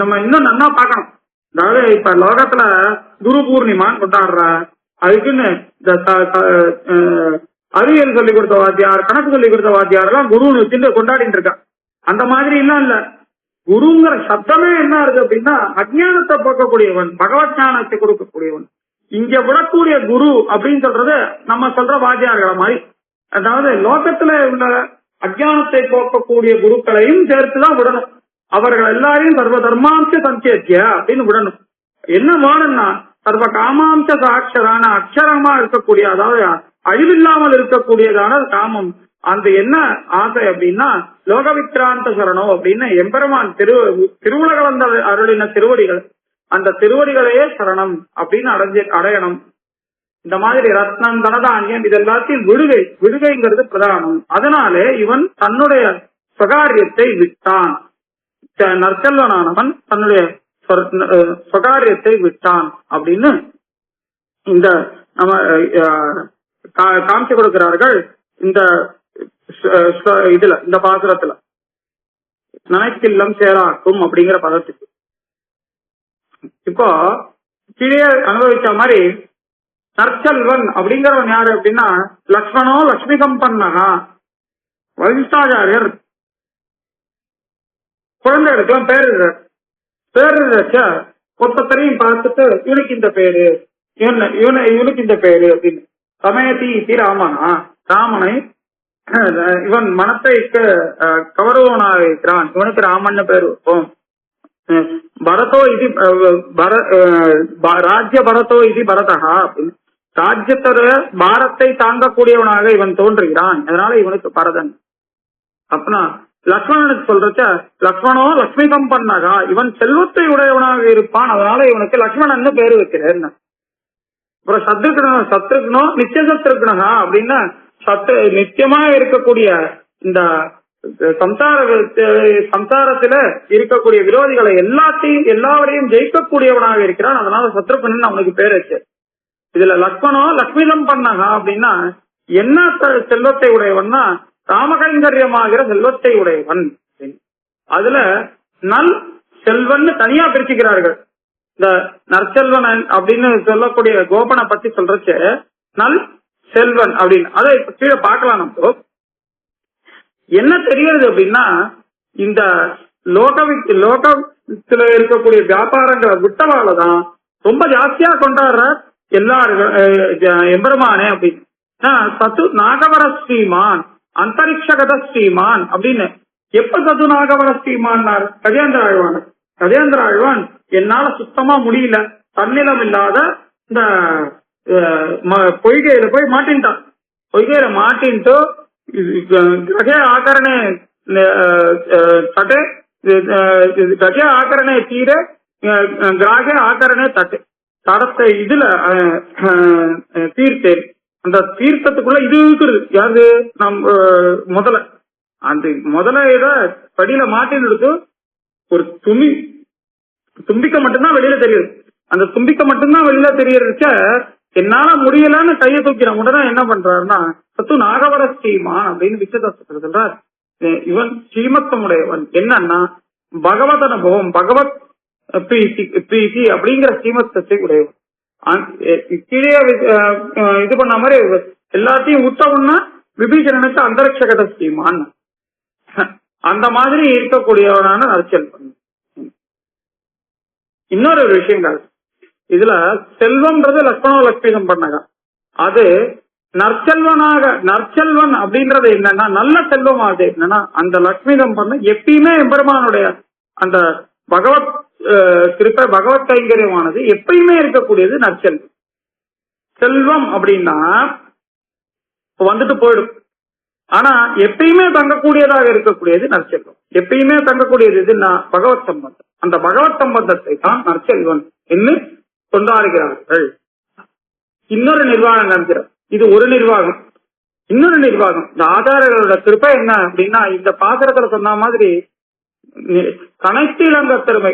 நம்ம இன்னும் நல்லா பார்க்கணும். அதாவது இப்ப லோகத்துல குரு பூர்ணிமான்னு கொண்டாடுற, அதுக்குன்னு இந்த அறிவியல் சொல்லிக் கொடுத்த வாத்தியார், கணக்கு சொல்லிக் கொடுத்த வாத்தியார் எல்லாம் குருன்னு வச்சுட்டு கொண்டாடிட்டு இருக்கான். அந்த மாதிரி எல்லாம் இல்ல. குருங்கிற சப்தமே என்ன இருக்கு அப்படின்னா அஜ்ஞானத்தை போக்கக்கூடியவன், பகவத் ஞானத்தை கொடுக்கக்கூடியவன். இங்க விடக்கூடிய குரு அப்படின்னு சொல்றது நம்ம சொல்ற வாத்தியார்களை மாதிரி. அதாவது லோகத்துல உள்ள அஜ்ஞானத்தை போக்கக்கூடிய குருக்களையும் சேர்த்துதான் விடணும். அவர்கள் எல்லாரையும் சர்வ தர்மாம்ச சந்திய அப்படின்னு விடணும். என்ன வேணும்னா சர்வ காமாம்ச சாட்சரான அக்ஷரமா இருக்கக்கூடிய, அதாவது அழிவில்லாமல் இருக்கக்கூடியதான காமம். அந்த என்ன ஆசை அப்படின்னா லோகவிக்ராந்த சரணம் அப்படின்னு எம்பெருமான் திருவுலகளந்த அருளின திருவடிகள், அந்த திருவடிகளையே சரணம் அப்படின்னு அடையணும். இந்த மாதிரி ரத்னம் தனதானியம் இது எல்லாத்தையும் விடுகைங்கிறது பிரதானம். அதனாலே இவன் தன்னுடைய சுகாரியத்தை விட்டான். நற்செல்வனானவன் தன்னுடைய சுகாரியத்தை விட்டான் அப்படின்னு இந்த நம்ம காமிச்சு கொடுக்கிறார்கள். இந்த இதுல இந்த பாசுரத்துல நனைக்கில்லம் சேராக்கும் அப்படிங்கிற பதத்துக்கு இப்போ கீழே அனுபவிச்ச மாதிரி நற்செல்வன் அப்படிங்கிறவன் யாரு அப்படின்னா லக்ஷ்மணோ லட்சுமி சம்பன்னகா. வசிஷ்டாச்சாரியர் குழந்தைகளுக்கெல்லாம் பேரு வச்ச ஒத்தரையும் பார்த்துட்டு இவனுக்கு இந்த பேரு இவனுக்கு இந்த பேரு அப்படின்னு சமயத்தி இத்தி ராமனா, ராமனை இவன் மனத்தை கவருவனாக இருக்கிறான், இவனுக்கு ராமன் பேர் வைப்போம். பரதோ இது ராஜ்ய பரதோ இது பரதகா அப்படின்னு ராஜ்யத்தோட பாரத்தை தாங்கக்கூடியவனாக இவன் தோன்றுகிறான், அதனால இவனுக்கு பரதன். அப்படின்னா லக்ஷ்மணனுக்கு சொல்றச்ச லக்ஷ்மணோ லட்சுமி சம்பன்னகா, இவன் செல்வத்தை உடையவனாக இருப்பான், அதனால இவனுக்கு லக்ஷ்மணன் பேரு வைக்கிறேன். அப்புறம் சத்ருக்னோ நித்திய சத்ருக்னகா அப்படின்னா நித்தியமா இருக்கக்கூடிய இந்த சம்சாரத்துல இருக்கக்கூடிய விரோதிகளை எல்லாவரையும் ஜெயிக்கக்கூடியவனாக இருக்கிறான், அதனால சத்ருக்னன் அவனுக்கு பேர் வச்சு. இதுல லக்ஷ்மணோ லட்சுமி சம்பன்னகா அப்படின்னா என்ன செல்வத்தை உடையவன்னா ராமகைங்கரியமாகிற செல்வத்தை உடையவன். அதுல நல் செல்வன் தனியா பிரிச்சுக்கிறார்கள். இந்த நற்செல்வன் அப்படின்னு சொல்லக்கூடிய கோபனை பத்தி சொல்றச்சு நல் செல்வன் அப்படின்னு அதை கீழே பார்க்கலாம். நம்ம என்ன தெரிகிறது அப்படின்னா இந்த லோகத்துல இருக்கக்கூடிய வியாபாரங்களை விட்டவாலதான் ரொம்ப ஜாஸ்தியா கொண்டாடுற எல்லாரும் எம்பெருமானே அப்படின்னு சத்து நாகவர ஸ்ரீமான் அந்தரிக்ஷகத ஸ்ரீமான் அப்படின்னு. எப்ப சத்து நாகவர ஸ்ரீமான் கஜேந்திர ஆழ்வான். கஜேந்திர ஆழ்வான் என்னால சுத்தமா முடியல, தன்னிலம் இல்லாத இந்த பொய்கையில போய் மாட்டின்ட்டான். பொய்கையில மாட்டின்ட்டு கஜ ஆகரணே தட்டு கஜ ஆகரணே தீர கிராக ஆகரணே தட்டு தடத்தை இதுல தீர்த்தேன். அந்த தீர்த்தத்துக்குள்ள இது இருக்குது யாரு நம்ம முதல்ல இத படியில மாட்டின்னு எடுத்து ஒரு தும்பிக்க மட்டும்தான் வெளியில தெரியுது. அந்த தும்பிக்க மட்டும்தான் வெளியில தெரியறச்ச என்னால முடியலன்னு கையை தூக்கிற உடனே என்ன பண்றாருன்னா சத்து நாகவர ஸ்ரீமான் அப்படின்னு விசேஷத்துல சொல்றார். இவன் ஸ்ரீமத்தமுடையவன். என்னன்னா பகவத் அனுபவம், பகவத் பிரீத்தி அப்படிங்கிற ஸ்ரீமத்தத்தை உடையவன். கீழே இது பண்ண மாதிரி எல்லாத்தையும் விட்டவுன்னா விபீஷணனுக்கு அந்தரிக்ஷகத ஸ்ரீமான் அந்த மாதிரி இருக்கக்கூடியவனான நற்செல்வன். இன்னொரு விஷயங்கள் இதுல செல்வம்ன்றது லக்ஷ்மணோ லட்சுமி சம்பன்னகா. அது நற்செல்வன் அப்படின்றது என்னன்னா நல்ல செல்வம். அது என்னன்னா அந்த லட்சுமி சம்பன்ன எப்பயுமே எம்பெருமானுடைய அந்த பகவத் கிருப்பை பகவத் கைங்கரியமானது எப்பயுமே இருக்கக்கூடியது நற்செல்வம். செல்வம் அப்படின்னா வந்துட்டு போயிடும், ஆனா எப்பயுமே தங்கக்கூடியதாக இருக்கக்கூடியது நற்செல்வம். எப்பயுமே தங்கக்கூடியது எதுன்னா பகவத் சம்பந்தம். அந்த பகவத் சம்பந்தத்தை தான் நற்செல்வன் என்று கொண்டாடுகிறார்கள். இன்னொரு நிர்வாகம் நடக்கிறது. இது ஒரு நிர்வாகம். இன்னொரு நிர்வாகம் இந்த ஆச்சாரியர்களோட கிருப்பை என்ன அப்படின்னா இந்த பாத்திரத்துல சொன்ன மாதிரி கணக்கிலங்க திறமை.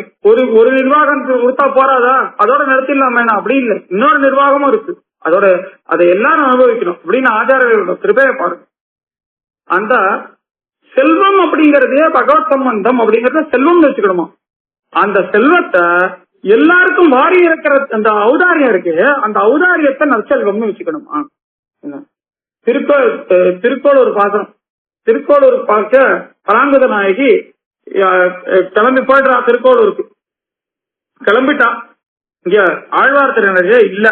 ஒரு நிர்வாகம் கொடுத்தா போறாதா, அதோட நிறுத்திடலாமே அப்படி இல்லை. இன்னொரு நிர்வாகமும் இருக்கு, அதோட அதை எல்லாரும் அனுபவிக்கணும் அப்படின்னு ஆச்சாரியர்களோட கிருப்பையை பாருங்க. அந்த செல்வம் அப்படிங்கறதே பகவத் சம்பந்தம் அப்படிங்கறத செல்வம் வச்சுக்கணுமா. அந்த செல்வத்தை எல்லாருக்கும் வாரி இருக்கிற அந்த ஔதாரியம் இருக்கு, அந்த ஔதாரியத்தை நற்செல்வம்னு வச்சுக்கணுமா. திருக்கோளூர் பாசனம். திருக்கோளூர் பார்க்க பராங்குத நாயகி கிளம்பி போயிடுறா. திருக்கோளூருக்கு கிளம்பிட்டா. இங்க ஆழ்வார் திருநகரே இல்ல.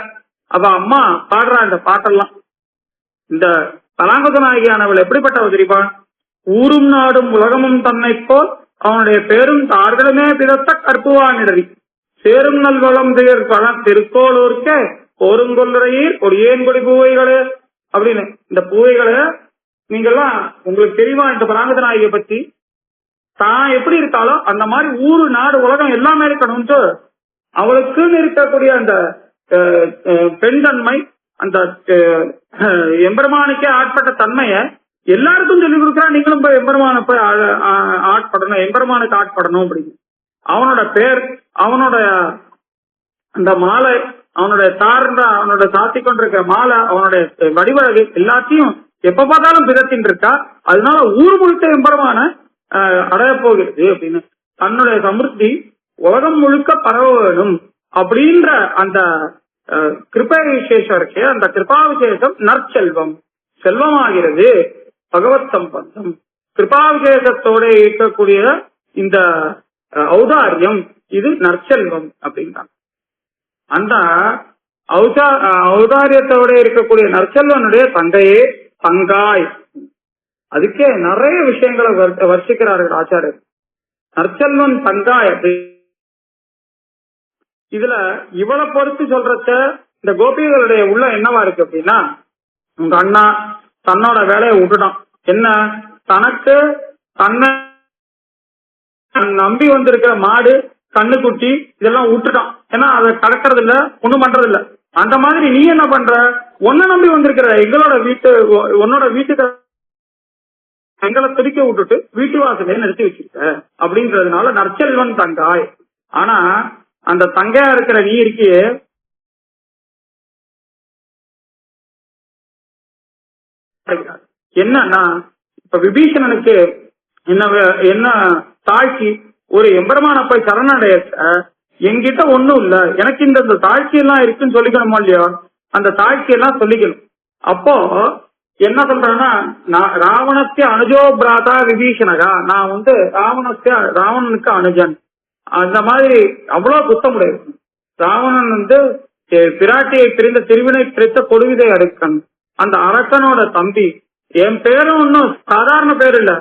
அவ அம்மா பாடுறா இந்த பாட்டெல்லாம். இந்த பராங்குத நாயகியானவள் எப்படிப்பட்டவ தெரியுமா? ஊரும் நாடும் உலகமும் தன்னை போல் அவனுடைய பேரும் தார்களுமே பிதத்த கற்புவானிடறி சேரும் நல்வளம் திகழ் பல திருக்கோளூருக்கே போருங்கொல்லுறையீர் கொடியேன் கொடி பூவைகளே அப்படின்னு. இந்த பூவைகளை நீங்கெல்லாம் உங்களுக்கு தெரியுமா இந்த பராங்குத நாயகியை பத்தி? தான் எப்படி இருக்காளோ அந்த மாதிரி ஊரு நாடு உலகம் எல்லாமே இருக்கணும்ட்டு அவளுக்குன்னு இருக்கக்கூடிய அந்த பெண் தன்மை, அந்த எம்பெருமானுக்கே ஆட்பட்ட தன்மைய எல்லாருக்கும் சொல்லிக் கொடுக்குறா. நீங்களும் போய் எம்பெருமான போய் ஆட்படணும், எம்பெருமானுக்கு ஆட்படணும் அப்படின்னு. அவனோட பேர், அவனோட அந்த மாலை, அவனுடைய அவனோட சாத்தி கொண்டிருக்கிற மாலை, அவனுடைய வடிவழகு எல்லாத்தையும் எப்ப பார்த்தாலும் பிதத்தின் இருக்கா. அதனால ஊர் முழுக்க எம்பெருமான அடைய போகிறது அப்படின்னு. தன்னுடைய சமிருத்தி உலகம் முழுக்க பரவ வேணும் அப்படின்ற அந்த கிருபா விசேஷம் இருக்கு. அந்த கிருபா விசேஷம் நற்செல்வம், செல்வமாகிறது. பகவத் சம்பந்தம் கிருபா விசேஷத்தோட இருக்கக்கூடிய இந்த ஔதாரியம் இது நற்செல்வம் அப்படின்றாங்க. அந்த ஔதாரியத்தோட இருக்கக்கூடிய நற்செல்வனுடைய தந்தையே தங்காய். அதுக்கே நிறைய விஷயங்களை வர்ஷிக்கிறார்கள் ஆச்சாரியர். நற்செல்வன் தங்காய் அப்படி. இதுல இவளை பொறுத்து சொல்றச்ச இந்த கோபிகளுடைய உள்ள என்னவா இருக்கு அப்படின்னா, உங்க அண்ணா தன்னோட வேலையை விட்டுட்டான். என்ன, தனக்கு தன்னை நம்பி வந்திருக்கிற மாடு கண்ணுக்குட்டி இதெல்லாம் விட்டுட்டான். ஏன்னா அதை கடக்கிறது இல்ல, ஒண்ணும் பண்றது இல்ல. அந்த மாதிரி நீ என்ன பண்ற, உன்னை நம்பி வந்திருக்கிற எங்களோட உன்னோட வீட்டுக்கு எங்களை துடிக்க விட்டுட்டு வீட்டு வாசலே நிறுத்தி வச்சிருக்க அப்படின்றதுனால நற்செல்வன் தங்காய். ஆனா அந்த தங்கையா இருக்கிற நீ இருக்கியே, என்னன்னா இப்ப விபீஷணனுக்கு என்ன தாழ்ச்சி, ஒரு எம்பெருமான போய் சரணடைய என்கிட்ட ஒண்ணும் இல்ல, எனக்கு இந்த தாழ்ச்சி எல்லாம் இருக்குன்னு சொல்லிக்கணுமா இல்லையா? அந்த தாழ்ச்சி எல்லாம் சொல்லிக்கணும். அப்போ என்ன சொல்றேன்னா, ராவணஸ்ய அனுஜோ பிராதா விபீஷணகா, நான் ராவணனுக்கு அனுஜன். அந்த மாதிரி அவ்வளவு குத்தம் உடையது. ராவணன் பிராட்டியை பிரிந்த திருவினை பிரித்த கொடுவிதை அரக்கன். அந்த அரக்கனோட தம்பி. என் பேரும் ஒன்னும் சாதாரண பேர் இல்ல,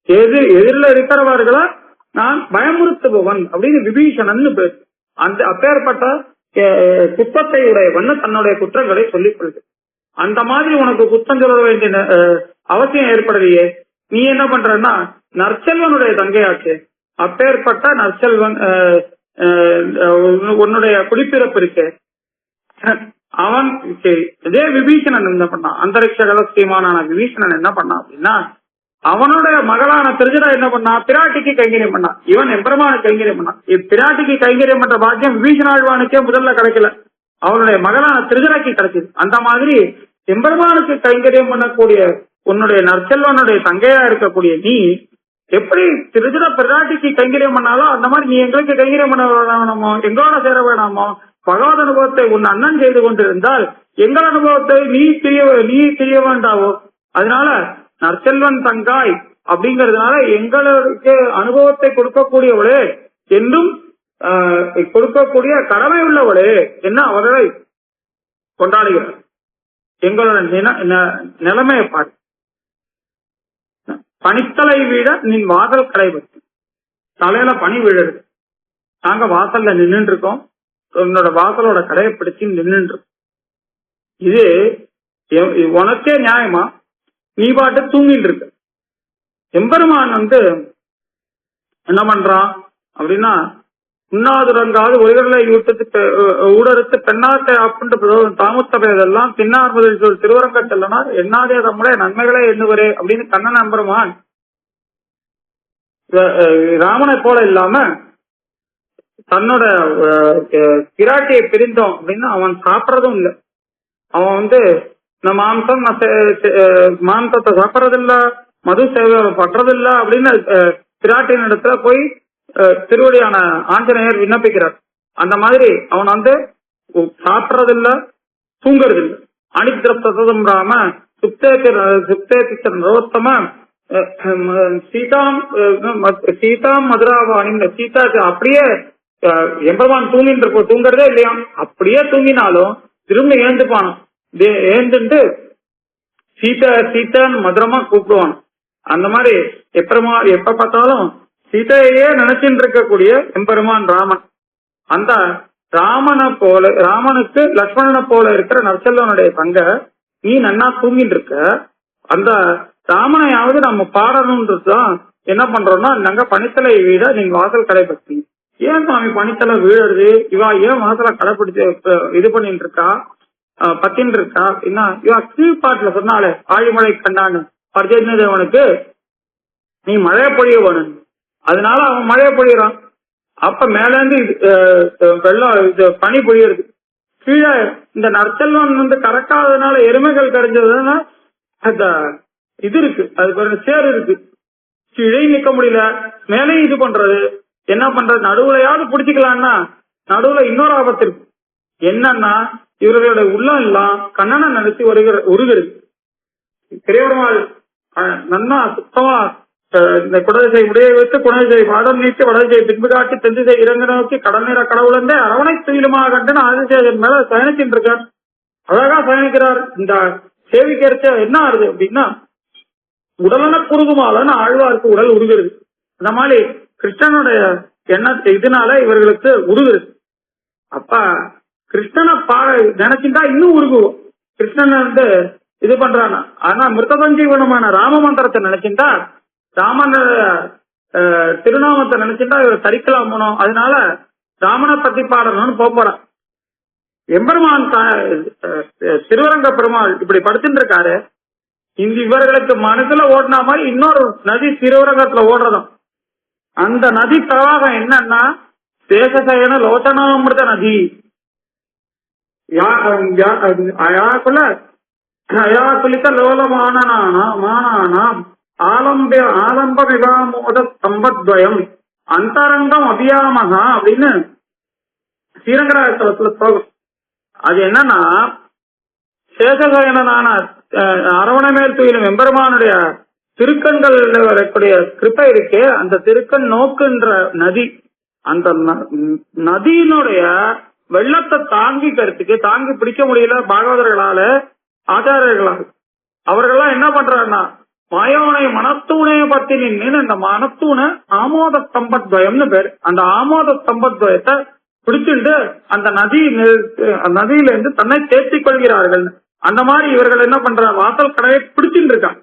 எதிரில இருக்கிறவர்களை நான் பயமுறுத்துபவன் அப்படின்னு விபீஷணன் பேர். அந்த அப்பேற்பட்ட குற்றத்தை உடையவன் தன்னுடைய குற்றங்களை சொல்லிக் கொள்ளுது. அந்த மாதிரி உனக்கு குற்றம் சொல்ல வேண்டிய அவசியம் ஏற்படலையே. நீ என்ன பண்றன்னா, நற்செல்வனுடைய தங்கையாச்சு. அப்பேற்பட்ட நற்செல்வன் உன்னுடைய குடிப்பிறப்பு இருக்கு. அவன் இதே விபீஷணன் என்ன பண்ணான், அந்தரிக்ஷ கலஸ்தீமானான விபீஷணன் என்ன பண்ணான் அப்படின்னா, அவனுடைய மகளான திருஜடா என்ன பண்ணா, பிராட்டிக்கு கைங்கரியம் பண்ணான். இவன் எம்பெருமானுக்கு கைங்கரியம் பண்ணான். பிராட்டிக்கு கைங்கரியம் பண்ற பாக்கியம் விபீஷணாழ்வானுக்கே முதல்ல கிடைக்கல, அவனுடைய மகளான திருஜடாக்கு கிடைச்சது. அந்த மாதிரி எம்பெருமானுக்கு கைங்கரியம் பண்ணக்கூடிய உன்னுடைய நற்செல்வனுடைய தங்கையா இருக்கக்கூடிய நீ எப்படி திருஜட பிராட்டிக்கு கைங்கரியம் பண்ணாலும் அந்த மாதிரி நீ எங்களுக்கு கைங்கரியம் பண்ண வேணாமோ, எங்களோட சேர வேணாமோ? பகவத் அனுபவத்தை உன் அண்ணன் செய்து கொண்டிருந்தால் எங்கள் அனுபவத்தை நீ தெரிய வேண்டாவோ? அதனால நற்செல்வன் தங்காய் அப்படிங்கறதுனால எங்களுக்கு அனுபவத்தை கொடுக்கக்கூடியவளே என்றும் கொடுக்கக்கூடிய கடமை உள்ளவளே என்ன அவர்களை கொண்டாடுகிறார். எங்களோட நிலைமையை பாரு. பனித்தலை வீட நின் வாசல் கடைபட்டு தலையில பனி விழுது. நாங்க வாசல்ல நின்று இருக்கோம், உன்னோட வாசலோட கடையை பிடிச்சு நின்று இருக்கோம். இது உனக்கே நியாயமா? நீ பாட்டு தூங்கிட்டு இருக்க. எம்பெருமான் என்ன பண்றான் அப்படின்னா, உண்ணாதுரங்காது ஒளிகளை ஊடறுத்து பெண்ணாட்டை அப்படின்ற தாமுத்தபையதெல்லாம் பின்னார் முதல் திருவரங்க செல்லனார் எண்ணாதே தம்முடைய நன்மைகளே எண்ணுவரே அப்படின்னு கண்ணன் எம்பெருமான் ராமனை போல இல்லாம தன்னோட பிராட்டியை பிரிந்தோம் அப்படின்னு அவன் சாப்பிடறதும் இல்லை. அவன் மாம்சத்தை சாப்பிடறதில்ல, மது சேவை பண்றதில்ல அப்படின்னு பிராட்டியின் இடத்துல போய் திருவடியான ஆஞ்சநேயர் விண்ணப்பிக்கிறார். அந்த மாதிரி அவன் சாப்பிடறதில்ல, தூங்குறது இல்லை. அனித்திரப்தம் ராம சுப்தேத்திச்சன் ரோத்தம சீதாம் மதுராவாணி. சீதா அப்படியே எம்பெருமான் தூங்குறதே இல்லையா, அப்படியே தூங்கினாலும் திரும்ப ஏந்துப்பானோ, ஏந்துட்டு சீதான் மதுரமா கூப்பிடுவான். அந்த மாதிரி எப்ப பார்த்தாலும் சீதையே நினைச்சுட்டு இருக்கக்கூடிய எம்பெருமான் ராமன். அந்த ராமனுக்கு லட்சுமணனை போல இருக்கிற நற்செல்வனுடைய தங்க நீ நன்னா தூங்கிட்டு இருக்க. அந்த ராமனையாவது நம்ம பாடணும்ன்றதுதான் என்ன பண்றோம்னா, நாங்க பனித்தலை வீட நீங்க வாசல் கடைபிடிச்சி. ஏன் சுவாமி பனித்தலை வீடுறது, இவா ஏன் வாசலை கடைபிடிச்சு இது பண்ணிட்டு இருக்கா, பத்தின்னு இருக்கா அப்படின்னா, இவா கீழ்பாட்டுல சொன்னாலே ஆழிமழை கண்டான்னு பர்ஜன்ய தேவனுக்கு நீ மழை பொழிய வேணும், அதனால அவன் மழையை பொழியறான். அப்ப மேல இருந்து வெள்ளம் பனி பொழியறது. கீழே இந்த நற்செல்வன் கறக்காததுனால எருமைகள் கரைஞ்சதுன்னா அந்த இது இருக்கு, அது சேர் இருக்கு, கீழே நிக்க முடியல, மேலே இது பண்றது. என்ன பண்றது, நடுவுலையாவது பிடிச்சிக்கலாம்னா நடுவுல இன்னொரு ஆபத்து இருக்கு. என்னன்னா இவர்களுடைய உள்ளம் எல்லாம் கண்ணனை நினைச்சு உருகிறது. பெரியவருமாள் நன்னா சுத்தமா இந்த குடதிசை உடைய வைத்து குணதிசை பாடம் நீட்டு வடதிசை பின்பு காட்டி தென்திசை இறங்க நோக்கி கடல் நீர கடவுளந்தே அரவணை துயிலுமா கண்டுன்னு ஆதிசேஷன் மேல சயனிச்சுட்டு இருக்கார். அழகா சயனிக்கிறார். இந்த சேவிக்கிறச்ச என்ன ஆகுது அப்படின்னா உடலன குறுகுமாலன்னு ஆழ்வாருக்கு உடல் உருகிறது. அந்த மாதிரி கிருஷ்ணனுடைய எண்ணத்தை இதனால இவர்களுக்கு உருகுது. அப்ப கிருஷ்ணனை நினைச்சுட்டா இன்னும் உருகுவோம். கிருஷ்ணன் வந்து இது பண்றானா. ஆனா மிருதசஞ்சீவனமான ராம மந்திரத்தை நினைச்சுட்டா ராமனோட திருநாமத்தை நினைச்சுட்டா இவர் தரிக்கலாம் போனோம். அதனால ராமனை பத்தி பாடணும்னு போறான். எம்பெருமான் திருவரங்க பெருமாள் இப்படி படுத்துட்டு இருக்காரு. இந்த இவர்களுக்கு மனசுல ஓடினா மாதிரி இன்னொரு நதி திருவரங்கத்துல ஓடுறதும். அந்த நதி பிரவாகம் என்னன்னா சேஷசயன லோச்சனாமிருத நதி. அயாக்குலித லோலமானாம் ஆலம்ப விவாமோத சம்பத்வயம் அந்தரங்கம் அபியாமகா அப்படின்னு ஸ்ரீரங்கராஜத்துல போகும். அது என்னன்னா சேஷசயனான அரவணமேல் துயிலும் எம்பெருமானுடைய திருக்கண்கள் வரக்கூடிய கிருப்பை இருக்கே, அந்த திருக்கண் நோக்குன்ற நதி, அந்த நதியினுடைய வெள்ளத்தை தாங்கிக்கிறதுக்கு தாங்கி பிடிக்க முடியல பாகவதர்களால ஆச்சாரியர்களால். அவர்கள்லாம் என்ன பண்றாருன்னா மாயோனை மனத்தூணே பத்தி நின்று அந்த மனத்தூணை ஆமோத சம்பத்வயம்னு பேரு. அந்த ஆமோத சம்பத்வயத்தை பிடிச்சிட்டு அந்த நதியில இருந்து தன்னை தேர்த்திக் கொள்கிறார்கள். அந்த மாதிரி இவர்கள் என்ன பண்ற வாசல் கடையை பிடிச்சிட்டு இருக்கான்.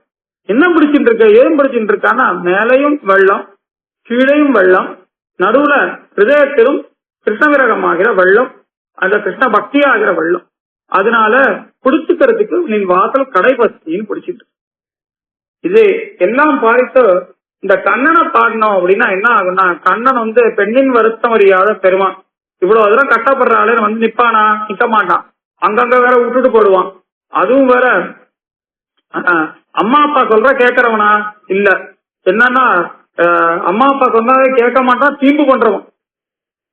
என்ன பிடிச்சிட்டு இருக்க, ஏன் பிடிச்சிட்டு இருக்கான்னா மேலையும் வெள்ளம் கீழையும் வெள்ளம், நடுவுல ஹிருதயத்திலும் கிருஷ்ண விரகமாகிற வெள்ளம், அந்த கிருஷ்ண பக்தி ஆகிற வெள்ளம். அதனால பிடிச்சுக்கிறதுக்கு நீ வாசல் கடை பத்தின்னு பிடிச்சிட்டு. இது எல்லாம் பார்த்து இந்த கண்ணனை பாடணும் அப்படின்னா என்ன ஆகும்னா கண்ணன் வந்து பெண்ணின் வருத்தம் அறியாத பெருமான். இவ்வளவு தூரம் கஷ்டப்படுறாளே வந்து நிப்பானா, நிக்க மாட்டான். அங்கங்க வேற விட்டுட்டு போடுவான். அதுவும் வேற அம்மா அப்பா சொல்ற கேட்கறவனா இல்ல. என்னன்னா அம்மா அப்பா சொன்னாலே கேட்க மாட்டான், தீம்பு பண்றவன்.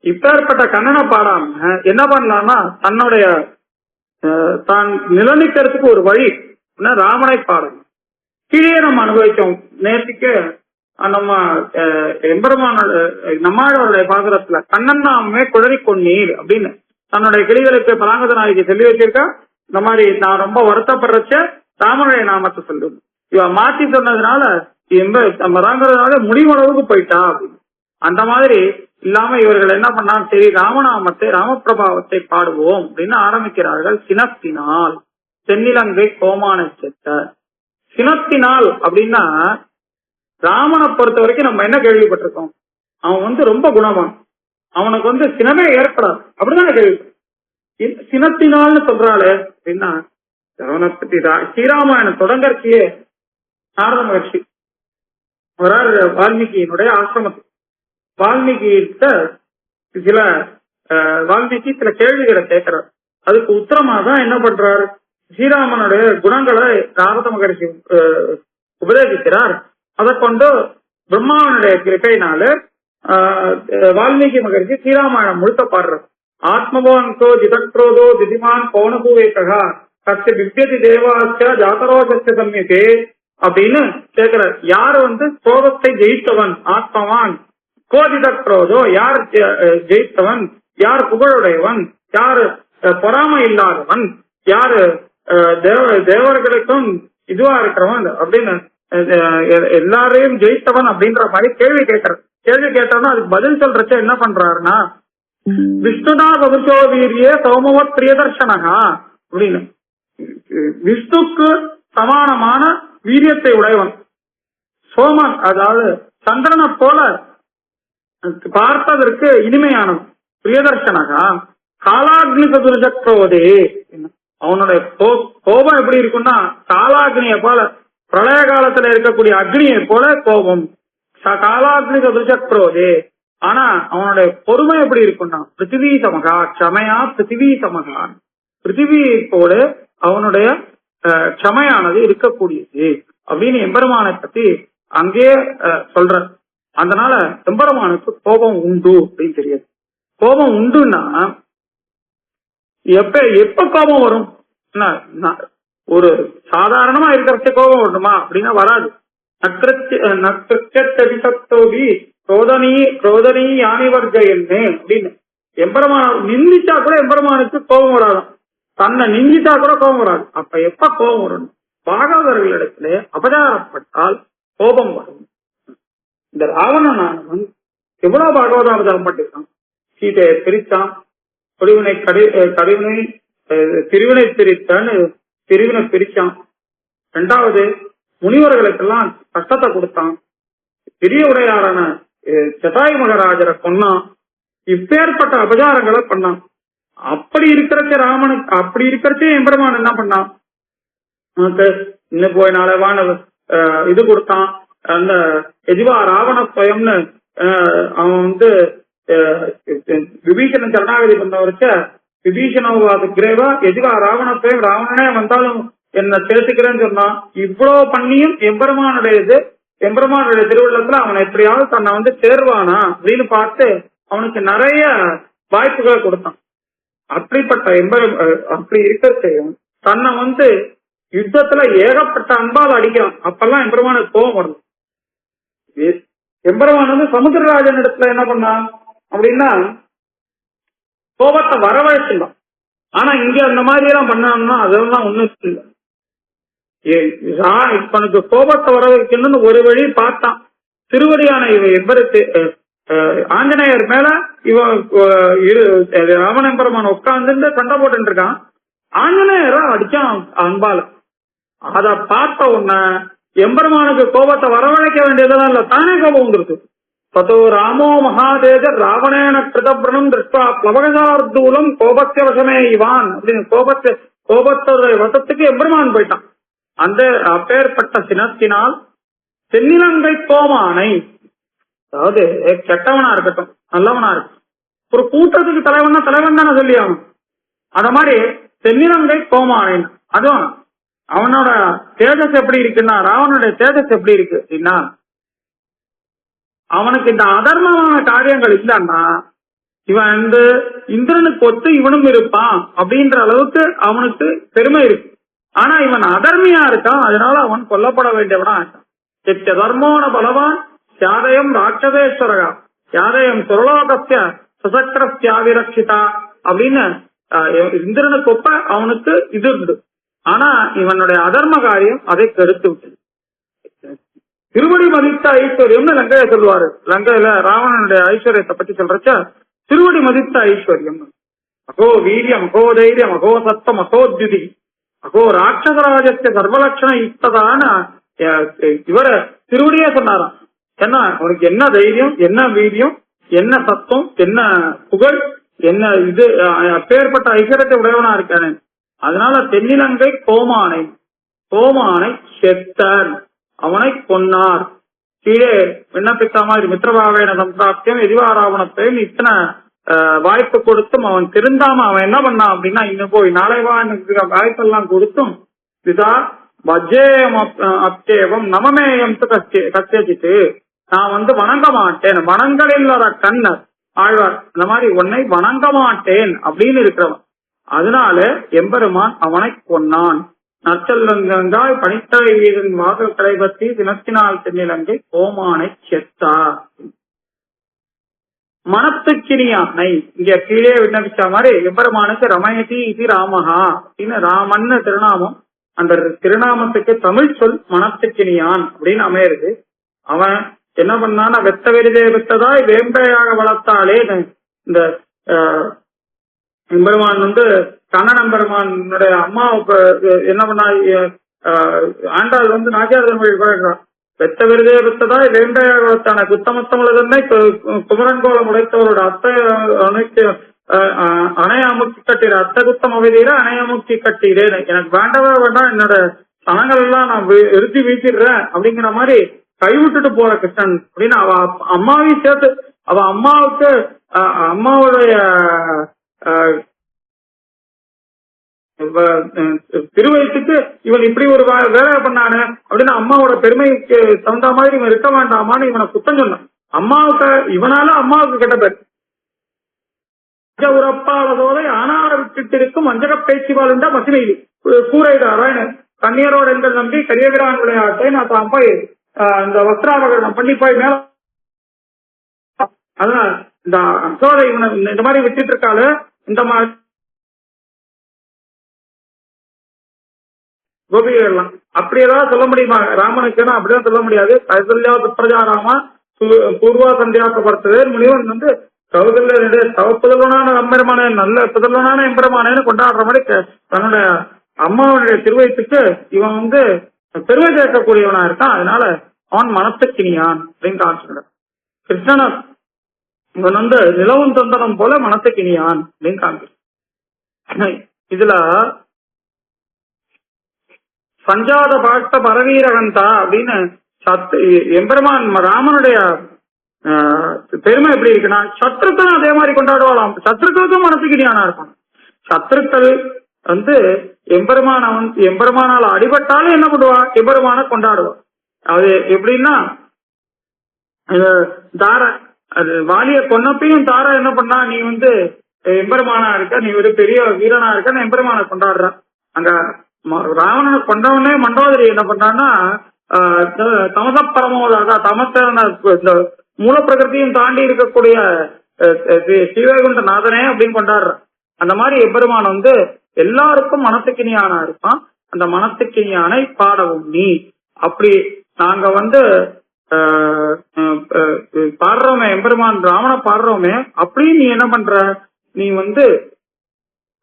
இப்பேற்பட்ட கண்ணனை பாடாம என்ன பண்ணலாம்னா தன்னுடைய தான் நிலநிக்கிறதுக்கு ஒரு வழி ராமனை பாடணும். கீழே நம்ம அனுபவிச்சோம். நேற்றுக்கு நம்ம எம்பெருமான நம்மாழ்வாருடைய பாசுரத்துல கண்ணன் நாமே குழறி கொண்டீர் அப்படின்னு தன்னுடைய கிளிகளுக்கு பலாங்கத நாய்க்கு சொல்லி வச்சிருக்கா. இந்த மாதிரி நான் ரொம்ப வருத்தப்படுறச்ச ராமனுடைய நாமத்தை சொல்லுது. இவ மாற்றி சொன்னதுனால நம்ம ராங்கிறதுனால முடிவளவுக்கு போயிட்டா அப்படின்னு. அந்த மாதிரி இல்லாம இவர்கள் என்ன பண்ணா, சரி ராமநாமத்தை ராமபிரபாவத்தை பாடுவோம் அப்படின்னு ஆரம்பிக்கிறார்கள். சினத்தினால் தென்னிலங்கை கோமானை செத்த. சினத்தினால் அப்படின்னா ராமனை பொறுத்த வரைக்கும் நம்ம என்ன கேள்விப்பட்டிருக்கோம், அவன் வந்து ரொம்ப குணவான், அவனுக்கு வந்து சினமே ஏற்படாது அப்படிதான் கேள்விப்பட்டோம். சினத்தினால்னு சொல்றாளே அப்படின்னா அவனை பத்தி ஸ்ரீராமாயணம் தொடங்கறக்கையே நாரத மகர்ஷி வராரு வால்மீகியினுடைய ஆசிரமத்துக்கு. வால்மீகி சில கேள்விகளை கேட்கிறார். அதுக்கு உத்தரமா தான் என்ன பண்றாரு, ஸ்ரீராமனுடைய குணங்களை நாரத மகர்ஷி உபதேசிக்கிறார். அதை கொண்டு பிரம்மாவனுடைய கிருப்பையினால வால்மீகி மகர்ஷி ஸ்ரீராமாயணம் முழுக்க பாடுறார். ஆத்மவான்கோ ஜிதக்ரோதோ திதிமான் பௌனபூவேகா கட்சி வித்யதி தேவாச்ச ஜாதரோசஸ்ய சம்யகே அப்படின்னு கேட்கிறார். யாரு வந்து கோபத்தை ஜெயித்தவன் ஆத்மவான், கோதிதக்ரோதோ யார் ஜெயித்தவன், யார் புகழுடையவன், யாரு பொறாமை இல்லாதவன், யாரு தேவர்களுக்கும் இதுவா இருக்கிறவன் அப்படின்னு எல்லாரையும் ஜெயித்தவன் அப்படின்ற மாதிரி கேள்வி கேட்கிறார். கேள்வி கேட்டவனா அதுக்கு பதில் சொல்றச்ச என்ன பண்றாருன்னா விஷ்ணுனா வகுசோ வீரிய சௌமவத் பிரியதர்ஷனகா அப்படின்னு விஷ்ணுக்கு சமானமான வீரியத்தை உடையவன், சோமன் அதாவது சந்திரனை போல பார்ப்பதற்கு இனிமையானவன், பிரியதர்ஷனகா காலாக்னி சதுர்ஜக்ரோதே. அவனுடைய கோபம் எப்படி இருக்குன்னா காலாக்னியை போல, பிரளய காலத்துல இருக்கக்கூடிய அக்னியை போல கோபம், காலாக்னி சதுர்ஜக்ரோதே. ஆனா அவனுடைய பொறுமை எப்படி இருக்குன்னா பிருத்திவி சமகா க்ஷமையா பிருத்திவி சமகா, பிருத்திவியை போல அவனுடைய க்ஷமையானது இருக்கக்கூடியது அப்படின்னு எம்பெருமானை பத்தி அங்கே சொல்ற. அதனால எம்பெருமானுக்கு கோபம் உண்டு அப்படின்னு தெரியாது. கோபம் உண்டுன்னா எப்ப கோபம் வரும்? ஒரு சாதாரணமா இருக்கிறச்ச கோபம் வரணுமா அப்படின்னா வராது. நக்ரத்தோபி குரோதனி யானி வர்க்க என்ன அப்படின்னு எம்பெருமான நிந்திச்சா கூட எம்பெருமானுக்கு கோபம் வராதான். தன்னை நிந்திச்சா கூட கோபம் வராது. அப்ப எப்ப கோபம் வரணும்? பாகவதர்களிடத்துல அபச்சாரப்பட்டால் கோபம் வரும். இந்த ராவணனானவன் எவ்வளவு பாகவதாபச்சாரம் பண்ணிருக்கான். சீதையை பிரித்தான், பிரிவினை பிரித்தான்னு பிரிவினை பிரிச்சான். இரண்டாவது முனிவர்களுக்கெல்லாம் கஷ்டத்தை கொடுத்தான். பெரிய உரையாரான சதாயு மகாராஜரை கொன்னான். இப்பேற்பட்ட அபச்சாரங்களை பண்ணான். அப்படி இருக்கிறச்ச ராமனுக்கு அப்படி இருக்கிறச்சே எம்பெருமான் என்ன பண்ணான்? இன்னும் போய் நாளவான இது கொடுத்தான். அந்த எஜிவா ராவண ஸ்வயம்னு அவன் விபீஷணன் சரணாகதி பண்ண வச்ச விபீஷணவாத கிரேவா எஜிவா ராவண ஸ்வயம் ராவணனே வந்தாலும் என்ன சேர்த்துக்கிறேன்னு சொன்னான். இவ்வளவு பண்ணியும் எம்பெருமானுடைய திருவுள்ளத்துல அவன் எப்படியாவது தன்னை சேர்வானா அப்படின்னு பார்த்து அவனுக்கு நிறைய வாய்ப்புகளை கொடுத்தான். அப்படிப்பட்ட அப்படி இருக்கிறதையும் தன்னை யுத்தத்துல ஏகப்பட்ட அன்பால் அடிக்கிறான். அப்பெல்லாம் எம்பெருமானுக்கு கோபம் வருது. எம்பெருமான் சமுத்திரராஜன் இடத்துல என்ன பண்ணான் அப்படின்னா கோபத்தை வரவழைச்சுதான். ஆனா இங்க அந்த மாதிரி எல்லாம் பண்ணான்னா அதெல்லாம் ஒண்ணும் இல்லை. இப்பனுக்கு கோபத்தை வரவழைக்கணும்னு ஒரு வழி பார்த்தான். திருவடியான ஆஞ்சநேயர் மேல ராவண எம்பெருமான் உட்கார்ந்து சண்டை போட்டு இருக்கான். ஆஞ்சநேயரா அடிச்சான் அன்பால. அத பார்த்த உடனே எம்பெருமானுக்கு கோபத்தை வரவழைக்க வேண்டியதெல்லாம் இல்ல, தானே கோபம் வந்துருக்கு. ததோ ராமோ மகாதேஜர் ராவணேன கிருதபிரணம் திருஷ்டா பிளவகசார்தூலம் கோபத்திய வசமே இவான் அப்படின்னு கோபத்தோட வசத்துக்கு எம்பெருமான் போயிட்டான். அந்த அப்பேற்பட்ட சினத்தினால் தென்னிலங்கை கோமானை, அதாவது கெட்டவனா இருக்கட்டும் நல்லவனா இருக்கட்டும், ஒரு கூட்டத்துக்கு தலைவன் தானே சொல்லி ஆகணும். அத மாதிரி தென்னிலங்கை கோமானை, அதுவும் அவனோட தேஜஸ் எப்படி இருக்குன்னா ராவனுடைய தேஜஸ் எப்படி இருக்கு அப்படின்னா அவனுக்கு இந்த அதர்மமான காரியங்கள் இல்லைன்னா இவன் இந்திரனுக்கு ஒத்து இவனும் இருப்பான் அப்படின்ற அளவுக்கு அவனுக்கு பெருமை இருக்கு. ஆனா இவன் அதர்மியா இருக்கான், அதனால அவன் கொல்லப்பட வேண்டியவனா இருக்கான். தர்மோன பலவான் யாதயம் ராட்சதேஸ்வரகா யாதயம் சுரலோகஸ்ய சுசக்கரஸ்யாவிரட்சிதா அப்படின்னு இந்திரனுக்கு ஒப்ப அவனுக்கு இது உண்டு. ஆனா இவனுடைய அதர்ம காரியம் அதை கெடுத்து விட்டது. திருவடி மதித்த ஐஸ்வர்யம்னு லங்கையில சொல்லுவாரு. லங்கையில ராவணனுடைய ஐஸ்வர்யத்தை பத்தி சொல்றச்ச திருவடி மதித்த ஐஸ்வர்யம், அகோ வீரியம் அகோ தைரியம் அகோ சத்தம் அகோத்யுதி அகோ ராட்சசராஜஸ்ய சர்வலட்சண யுக்ததான இவர திருவடியே சொன்னாராம். ஏன்னா அவனுக்கு என்ன தைரியம், என்ன வீரியம், என்ன சத்தம், என்ன புகழ், என்ன இது அப்பேற்பட்ட ஐஸ்வர்யத்தை உடையவனா இருக்கானே. அதனால தென்னிலங்கை கோமானை செத்தன், அவனை கொன்னார். கீழே விண்ணப்பித்த மாதிரி மித்திரபாவேன சம்பிராப்தியம் எதிவாராவணத்தையும் இத்தனை வாய்ப்பு கொடுத்தும் அவன் திருந்தாம அவன் என்ன பண்ணான் அப்படின்னா இன்னும் போய் நாளைவான் வாய்ப்பெல்லாம் கொடுத்தும் இதா வஜ்ஜேயம் அப்தேவம் நமமேயம் கத்தியச்சிட்டு நான் வணங்க மாட்டேன், வணங்கலில் வர கண்ணர் ஆழ்வார் இந்த மாதிரி உன்னை வணங்க மாட்டேன் அப்படின்னு இருக்கிறவன். அதனால எம்பெருமான் அவனை கொன்னான். நற்செல்வங்காய் பனித்தலை வீரன் வாசல் கடைபற்றி தினத்தினால் தென்னிலங்கை கோமானை செத்தா. மனத்துக்கினியானை இங்க கீழே விண்ணப்பிச்ச மாதிரி எம்பெருமானுக்கு ரமயதி இது ராமஹா அப்படின்னு ராமன் திருநாமம். அந்த திருநாமத்துக்கு தமிழ் சொல் மனத்துக்கினியான் அப்படின்னு அமையிறது. அவன் என்ன பண்ணான்னா வெத்த வெறிதே வெத்ததாய் வேம்பையாக வளர்த்தாலே இந்த எம்பெருமான் கண்ணன் பெருமானுடைய அம்மாவுக்கு என்ன பண்ணா ஆண்டாள் நாச்சியார் தமிழ் வெத்த விருதே வெத்ததாய் வேண்டையாக வளர்த்தான குத்தமத்தமிழதன்னை குமரன் கோலம் உடைத்தவரோட அத்தை அணையமுக்கி கட்டீர அத்தை குத்தம் அவதீர அணையமுக்கி கட்டீரேன், எனக்கு வேண்டவே வேண்டாம், என்னோட சனங்கள் எல்லாம் நான் நிறுத்தி வீசிடுறேன் அப்படிங்கிற மாதிரி கைவிட்டுட்டு போற கிருஷ்ணன் அப்படின்னு அவ அம்மாவையும் சேர்த்து அவ அம்மாவுக்கு அம்மாவுடைய திருவயசுக்கு இவன் இப்படி ஒரு வேலை பண்ணானு அப்படின்னு அம்மாவோட பெருமைக்கு தகுந்த மாதிரி இவன் இருக்க வேண்டாமான்னு இவனை குத்தம் சொன்னான். அம்மாவுக்கு இவனால அம்மாவுக்கு கெட்ட பேர். உறப்பாவதோட ஆனார விட்டுட்டு இருக்கும் வஞ்சக பேச்சுவாளுண்டா மசிமையில் கூரையிடாராயண கண்ணீரோடு எங்கள் நம்பி கரியகிரான் விளையாட்டை நான் தான் போய் இந்த வஸ்திராபகரணம் பண்ணி போய் மேல அதனால இந்த அசோதை இந்த மாதிரி விட்டுட்டு இருக்காளு. இந்த மாதிரி கோபிகள்லாம் அப்படி ஏதாவது சொல்ல முடியுமா? ராமனுக்கு அப்படிதான் சொல்ல முடியாது. கௌசல்யா பிரஜாராமா பூர்வா சந்தியாக்கப்படுத்தது முனிவன் வந்து கௌசல்ய புதல்வனான எம்பெருமான நல்ல புதல்வனான எம்பெருமானு கொண்டாடுற மாதிரி தன்னோட அம்மாவுடைய திருவயத்துக்கு இவன் வந்து பெருமை சேர்க்கக்கூடியவனா இருக்கான். அதனால அவன் மனத்துக்கினியான் அப்படின்னு காமிச்சுக்கிறான். கிருஷ்ணன இவன் வந்து நிலவும் தொந்தனம் போல மனத்துக்கினியான் அப்படின்னு காமிக்கிறான். இதுல சஞ்சாத பாட்ட பரவீரகந்தா அப்படின்னு எம்பெருமான் ராமனுடைய பெருமை எப்படி இருக்குன்னா சத்ருக்கள் அதே மாதிரி கொண்டாடுவாளாம். சத்ருக்களுக்கும் மனசுக்கினியானா இருப்பான். சத்ருக்கள் வந்து எம்பெருமானால அடிபட்டாலும் என்ன பண்ணுவா? எம்பெருமான கொண்டாடுவா. அது எப்படின்னா தார வாலிய கொன்னப்பையும் தாரா என்ன பண்ணா, நீ வந்து எம்பெருமானா இருக்க, நீ ஒரு பெரிய வீரனா இருக்க, நான் எம்பெருமான கொண்டாடுறான். அங்க ராவணனை கொண்டவனே மண்டோதரி என்ன பண்ணான்னா தமச பரமோதாக தமச இந்த மூல பிரகிருத்தியும் தாண்டி இருக்கக்கூடிய ஸ்ரீவைகுண்ட நாதனே அப்படின்னு கொண்டாடுறான். அந்த மாதிரி எம்பெருமான் வந்து எல்லாருக்கும் மனத்துக்கினியானா இருப்பான். அந்த மனத்துக்கினியானை பாடவும் நீ அப்படி நாங்க வந்து பாடுறோமே எம்பெருமான் ராவண பாடுறோமே அப்படி நீ என்ன பண்ற? நீ வந்து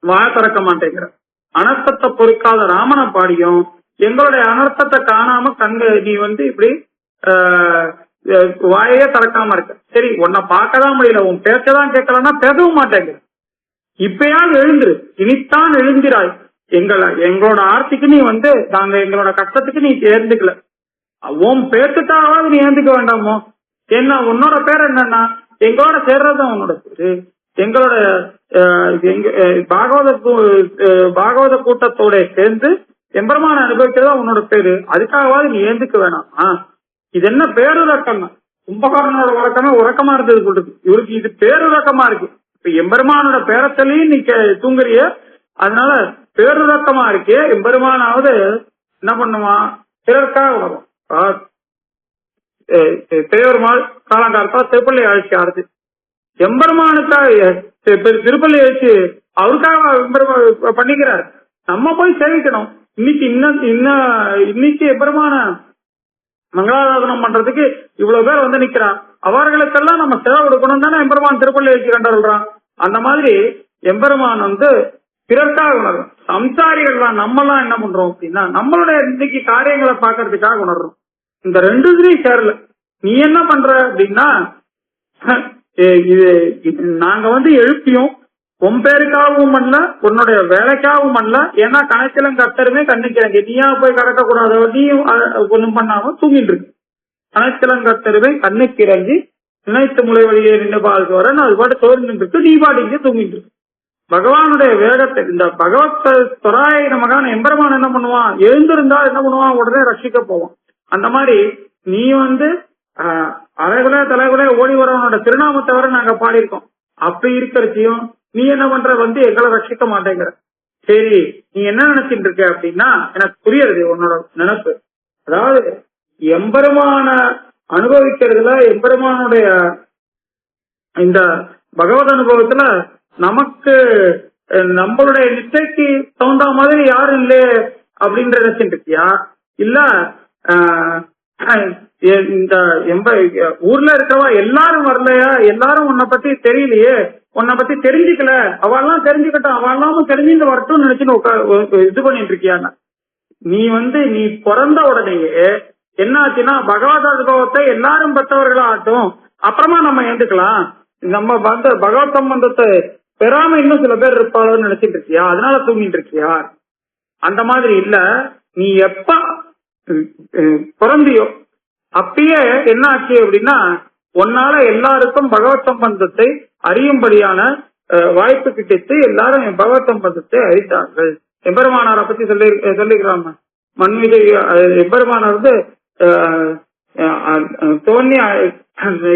வாய திறக்க மாட்டேங்கிற. அனர்த்தத்தை பொறுக்காத ராமனை பாடியும் எங்களுடைய அனர்த்தத்தை காணாம நீ வந்து இப்படி வாயே திறக்காம இருக்க. சரி, உன்னை பார்க்கதான் முடியல, உன் பேச்சதான் கேட்கலன்னா பேசவும் மாட்டேங்கிற. இப்பயாவது எழுந்துரு, இனித்தான் எழுந்திராய். எங்களோட ஆர்த்திக்கு நீ வந்து நாங்க எங்களோட கஷ்டத்துக்கு நீ ஏந்துக்கல, உன் பேச்சுக்காவது நீ ஏந்துக்க வேண்டாமோ? என்ன உன்னோட பேர் என்னன்னா எங்களோட சேர்றதுதான் உன்னோட பேரு. எங்களோட பாகவத கூட்டத்தோட சேர்ந்து எம்பெருமான அனுபவிக்கிறதா உன்னோட பேரு. அதுக்காகவாது நீ ஏந்துக்க வேணாமா? இது என்ன பேருறக்கம்? கும்பகாரனோட வழக்கமே உறக்கமா இருந்தது கொடுக்கு, இவருக்கு இது பேருறக்கமா இருக்கு. இப்ப எம்பெருமானோட பேரத்திலையும் நீ தூங்குறிய, அதனால பேருறக்கமா இருக்கே. எம்பெருமானாவது என்ன பண்ணுவான்? பிறருக்காக வரும். பெரியவருமாள் காலங்காலத்தா திருப்பள்ளி ஆட்சி ஆறுது. எம்பெருமானுக்காக திருப்பள்ளி ஆட்சி அவருக்காக பண்ணிக்கிறார். நம்ம போய் சேவிக்கணும். இன்னைக்கு எம்பெருமான மங்களாராதனம் பண்றதுக்கு இவ்வளவு பேர் வந்து நிக்கிறான். அவர்களுக்கெல்லாம் நம்ம சேவை கொடுக்கணும் தானே எம்பெருமான் திருப்பள்ளி ஆட்சி கண்டல்றான். அந்த மாதிரி எம்பெருமான் வந்து பிறர்க்காக உணர்றோம். சம்சாரிகள் தான் நம்மலாம் என்ன பண்றோம் அப்படின்னா நம்மளுடைய இன்னைக்கு காரியங்களை பாக்குறதுக்காக உணர்றோம். இந்த ரெண்டு இதுலயும் சேரல. நீ என்ன பண்ற அப்படின்னா நாங்க வந்து எழுப்பியும் உன் பேருக்காகவும் பண்ணல, உன்னுடைய வேலைக்காகவும் பண்ணல. ஏன்னா கணக்கிலும் கத்தருமே கண்ணுக்கிறாங்க. நீயா போய் கடக்க கூடாத, நீயும் ஒண்ணும் பண்ணாம தூங்கிட்டு இருக்கு. கணக்கிலும் கத்தருமே கண்ணுக்கிறங்கி நினைத்து முளை வழியே நின்று பாலுக்கு வர அது பாட்டு தோர்ந்து இருக்கு, நீ பாட்டிங்க தூங்கிட்டு இருக்கு. பகவானுடைய வேகத்தை இந்த பகவத் தொராய நமக்கான எம்பெருமான் என்ன பண்ணுவான்? எழுந்திருந்தா என்ன பண்ணுவான்? உடனே ரட்சிக்க போவான். அந்த மாதிரி நீ வந்து அலைகுலே தலைகுலே ஓடி வரவனோட திருநாமத்தை வர நாங்க பாடியிருக்கோம். அப்படி இருக்கிறதையும் நீ என்ன பண்ற? வந்து எங்களை ரட்சிக்க மாட்டேங்கிற. சரி, நீ என்ன நினைச்சிட்டு இருக்க அப்படின்னா எனக்கு புரியுது உன்னோட நினைப்பு. அதாவது எம்பெருமான அனுபவிக்கிறதுல எம்பெருமானுடைய இந்த பகவத் அனுபவத்துல நமக்கு நம்மளுடைய நிச்சயக்கு தகுந்த மாதிரி யாரும் இல்லையே அப்படின்ற நினைச்சிட்டு இருக்கியா? இல்ல இந்த ஊர்ல இருக்கவா எல்லாரும் வரலையா? எல்லாரும் உன்னை பத்தி தெரியலையே, உன்னை பத்தி தெரிஞ்சுக்கல, அவெல்லாம் தெரிஞ்சுக்கிட்டோம், அவெல்லாம் தெரிஞ்சுட்டு வரட்டும் நினைச்சுன்னு இது பண்ணிட்டு இருக்கியான்னா நீ வந்து நீ பிறந்த உடனேயே என்ன ஆச்சுன்னா பகவத் அனுபவத்தை எல்லாரும் பெற்றவர்களாகட்டும், அப்புறமா நம்ம ஏந்துக்கலாம். நம்ம வந்து பகவத் சம்பந்தத்தை பெறாம இன்னும் சில பேர் இருப்பாளோன்னு நினைச்சிட்டு இருக்கியா? அதனால தூங்கிட்டு இருக்கியா? அந்த மாதிரி இல்ல. நீ எப்ப பிறந்தியோ அப்பயே என்ன ஆச்சு அப்படின்னா உன்னால எல்லாருக்கும் பகவத் சம்பந்தத்தை அறியும்படியான வாய்ப்பு கிட்டத்து. எல்லாரும் பகவத் சம்பந்தத்தை அறிந்தார்கள். எம்பெருமானாரை பத்தி சொல்லிக்கிறாங்க. மண்மீது எம்பெருமானார் வந்து தோன்றி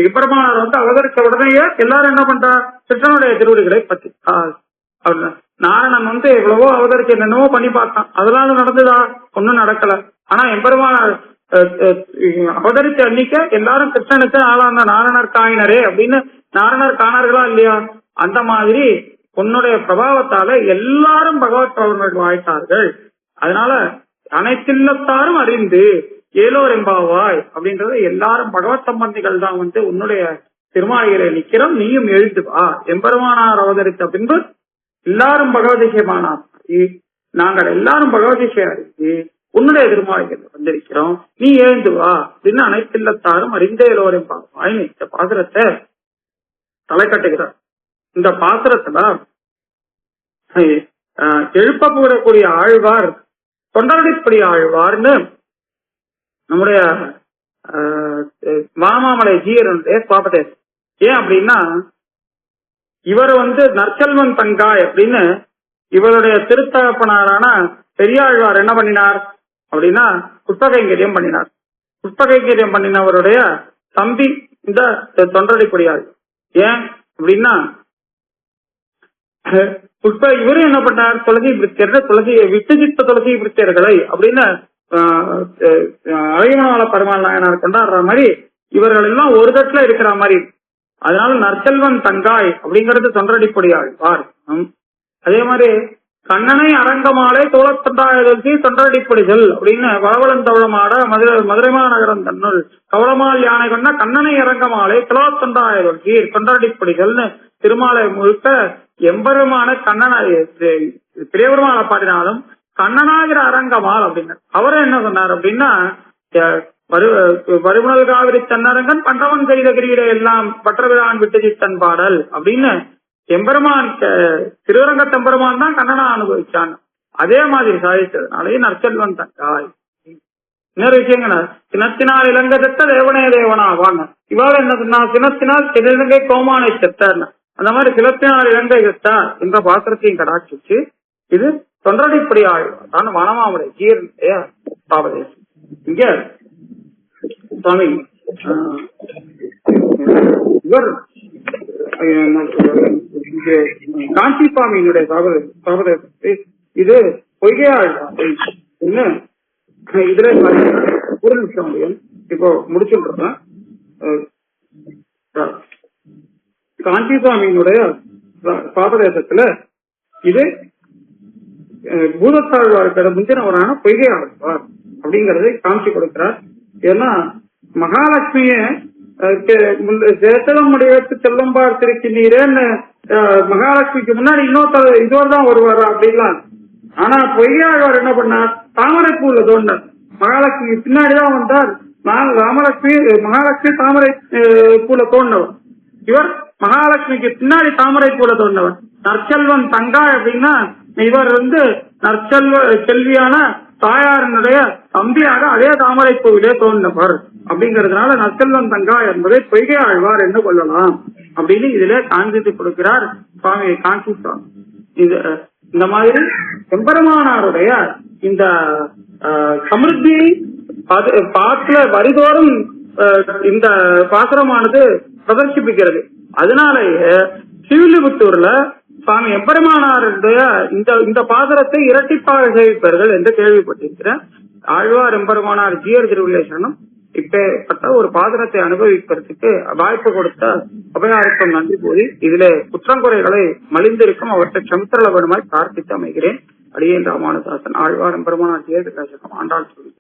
எம்பெருமானார் வந்து அவதரித்த உடனேயே எல்லாரும் என்ன பண்றா, கிருஷ்ணனுடைய திருவடிகளை பத்தி நாரணன் வந்து எவ்வளவோ அவதரிச்சு என்னென்னவோ பண்ணி பார்த்தான், அதெல்லாம் நடந்துதா? ஒன்னும் நடக்கல. ஆனா எம்பெருமானார் அவதரிச்ச அன்னைக்க எல்லாரும் கிருஷ்ணனுக்கு ஆளான நாரணர் காயினரே அப்படின்னு நாரணர் காணார்களா இல்லையா? அந்த மாதிரி உன்னுடைய பிரபாவத்தால எல்லாரும் பகவத் பவர்கள் ஆயிட்டார்கள். அதனால அனைத்தில்லத்தாரும் அறிந்து ஏலோர் எம்பாவாய் அப்படின்றத எல்லாரும் பகவத் சம்பந்திகள் தான் வந்து உன்னுடைய திருமாளிகளை நிக்கிறோம், நீயும் எழுந்து வா. எம்பெருமானார் அவதரித்த பின்பு எல்லாரும் பகவதிசயமானார், நாங்கள் எல்லாரும் பகவதிசயம் அறிந்து உன்னுடைய திருமாளிகள் வந்திருக்கிறோம், நீ எழுந்து வா அப்படின்னு அனைத்தில்லத்தாரும் அறிந்தே எல்லோர் எம்பாவாய் இந்த பாசுரத்தை தலை கட்டுகிறார். இந்த பாசுரத்துல எழுப்பப்படக்கூடிய ஆழ்வார் தொண்டரடிப்படி ஆழ்வார்னு நம்முடைய வானமாமலை ஜீயருடைய சுவாபதேசம். ஏன் அப்படின்னா இவர் வந்து நற்செல்வன் தங்காய் அப்படின்னு இவருடைய திருத்தகப்பனாரான பெரியாழ்வார் என்ன பண்ணினார் அப்படின்னா புஷ்பகைங்கரியம் பண்ணினார். புஷ்பகைங்கரியம் பண்ணினவருடைய தம்பி இந்த தொண்டரடிப்படியாள். ஏன் அப்படின்னா இவரும் என்ன பண்ணார், துளசி விருத்தியர்கள் துளசி விட்டுஜித்த துளசி விருத்தியர்களை அப்படின்னு அழகியமால பெருமாள் நாயனார் கொண்டாடுற மாதிரி இவர்கள் எல்லாம் ஒரு தட்டுல இருக்கிற மாதிரி. அதனால நற்செல்வன் தங்காய் அப்படிங்கிறது தொண்டரடிப்படியாள் வார். அதே மாதிரி கண்ணனை அரங்கமாலை தோளத்தொண்டாயதற்கு தொண்டரடிப்படிகள் அப்படின்னு வளவளந்தவளமாட மதுரை மாநகரம் தன்னுள் கவளமால் யானை கொண்ட கண்ணனை அரங்கமாலை தோளத்தொண்டாயதற்கு தொண்டரடிப்படிகள்னு திருமாலை முழுக்க எம்பெருமான கண்ணனை பெரியபெருமாளை பாடினாலும் கண்ணனாகிற அரங்கமால் அப்படின்னு அவரை என்ன சொன்னார் அப்படின்னா வருமுனல் காவிரி தன்னரங்கன் பண்டவன் செய்த கிரீட எல்லாம் பற்றவிழான் விட்டுஜி தன் பாடல் அப்படின்னு எம்பெருமான் திருவரங்கத்தெம்பெருமான் தான் கண்ணனா அனுபவிச்சான். அதே மாதிரி சாதித்ததுனாலே நற்செல்வன் தங்காய். இன்னொரு விஷயங்க, சினத்தினால் இலங்கை செத்த தேவனே தேவனாவாங்க. இவாள் என்ன சொன்னா, சினத்தினால் இலங்கை கோமானை செத்தார். அந்த மாதிரி சிலத்தினால் இலங்கை செத்தா என்ற பாத்திரத்தையும் கடாட்சிச்சு இது தொண்டரடிப்படி ஆழ்வார் வனமாமலை ஜீயருடைய பாவதேசம். இங்க சுவாமி இவர் காஞ்சி சுவாமியினுடைய பாவதேசத்தை இது பொய்கை ஆழ்வார். இதுல ஒரு நிமிஷம் முடியும், இப்போ முடிச்சுட்டு காஞ்சி சுவாமியினுடைய பாபதேசத்துல இது பூதத்தாழ்வார்கிற முந்தினவரான பொய்கை ஆழ்வார் அப்படிங்கறதை காமிச்சு கொடுக்கிறார். ஏன்னா மகாலட்சுமிய சேத்தலமுடையத்து செல்லம் பார்த்திருக்கிறீரேன்னு மகாலட்சுமிக்கு முன்னாடி இன்னொரு தான் வருவாரா அப்படின்லாம். ஆனா பொய்கை ஆழ்வார் என்ன பண்ணார், தாமரைப்பூல தோன்றார். மகாலட்சுமி பின்னாடிதான் வந்தார். மகாலட்சுமி தாமரை பூல தோன்றவர். இவர் மகாலட்சுமிக்கு பின்னாடி தாமரை பூல தோன்றவர். நற்செல்வன் தங்காய் அப்படின்னா இவர் வந்து செல்வியான தாயாரனுடைய தம்பியாக அதே தாமரை பூவிலே தோன்றவர் அப்படிங்கறதுனால நற்செல்வன் தங்காய் என்பதை பொய்கை ஆழ்வார் என்று கொள்ளலாம் அப்படின்னு இதுல காண்பித்து கொடுக்கிறார் சுவாமி காஞ்சி சுவாமி. இந்த மாதிரி எம்பெருமானாருடைய இந்த சமிருத்தியை பாட்டுல வரிதோறும் இந்த பாசுரமானது பிரதர்சிப்பிக்கிறது. அதனாலேயே ஸ்ரீவில்லிபுத்தூர்ல சுவாமி எம்பெருமானாருடைய இந்த பாசுரத்தை இரட்டிப்பாக சேவிப்பார்கள் என்று கேள்விப்பட்டிருக்கிறேன். ஆழ்வார் எம்பெருமானார் ஜீயர் திருவில்லேசனம் இப்பேற்பட்ட ஒரு பாசுரத்தை அனுபவிப்பதற்கு வாய்ப்பு கொடுத்த அபயாருக்கும் நன்றி கூறி இதுல குற்றங்குறைகளை மலிந்திருக்கும் அவற்றை சமுத்திரல வேணுமாய் பிரார்த்தித்து அமைகிறேன். அடியேன் ராமானுதாசன் ஆழ்வார் எம்பெருமானார் ஜீயர் திருவில்லேசனம் ஆண்டாள் சொல்லி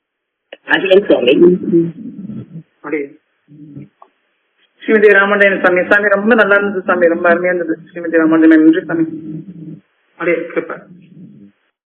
ஸ்ரீமதி ராமண்டேன் சாமி. சாமி ரொம்ப நல்லா இருந்தது சாமி, ரொம்ப அருமையா இருந்தது ஸ்ரீமதி ராமண்டேன். நன்றி சாமி. அப்படியே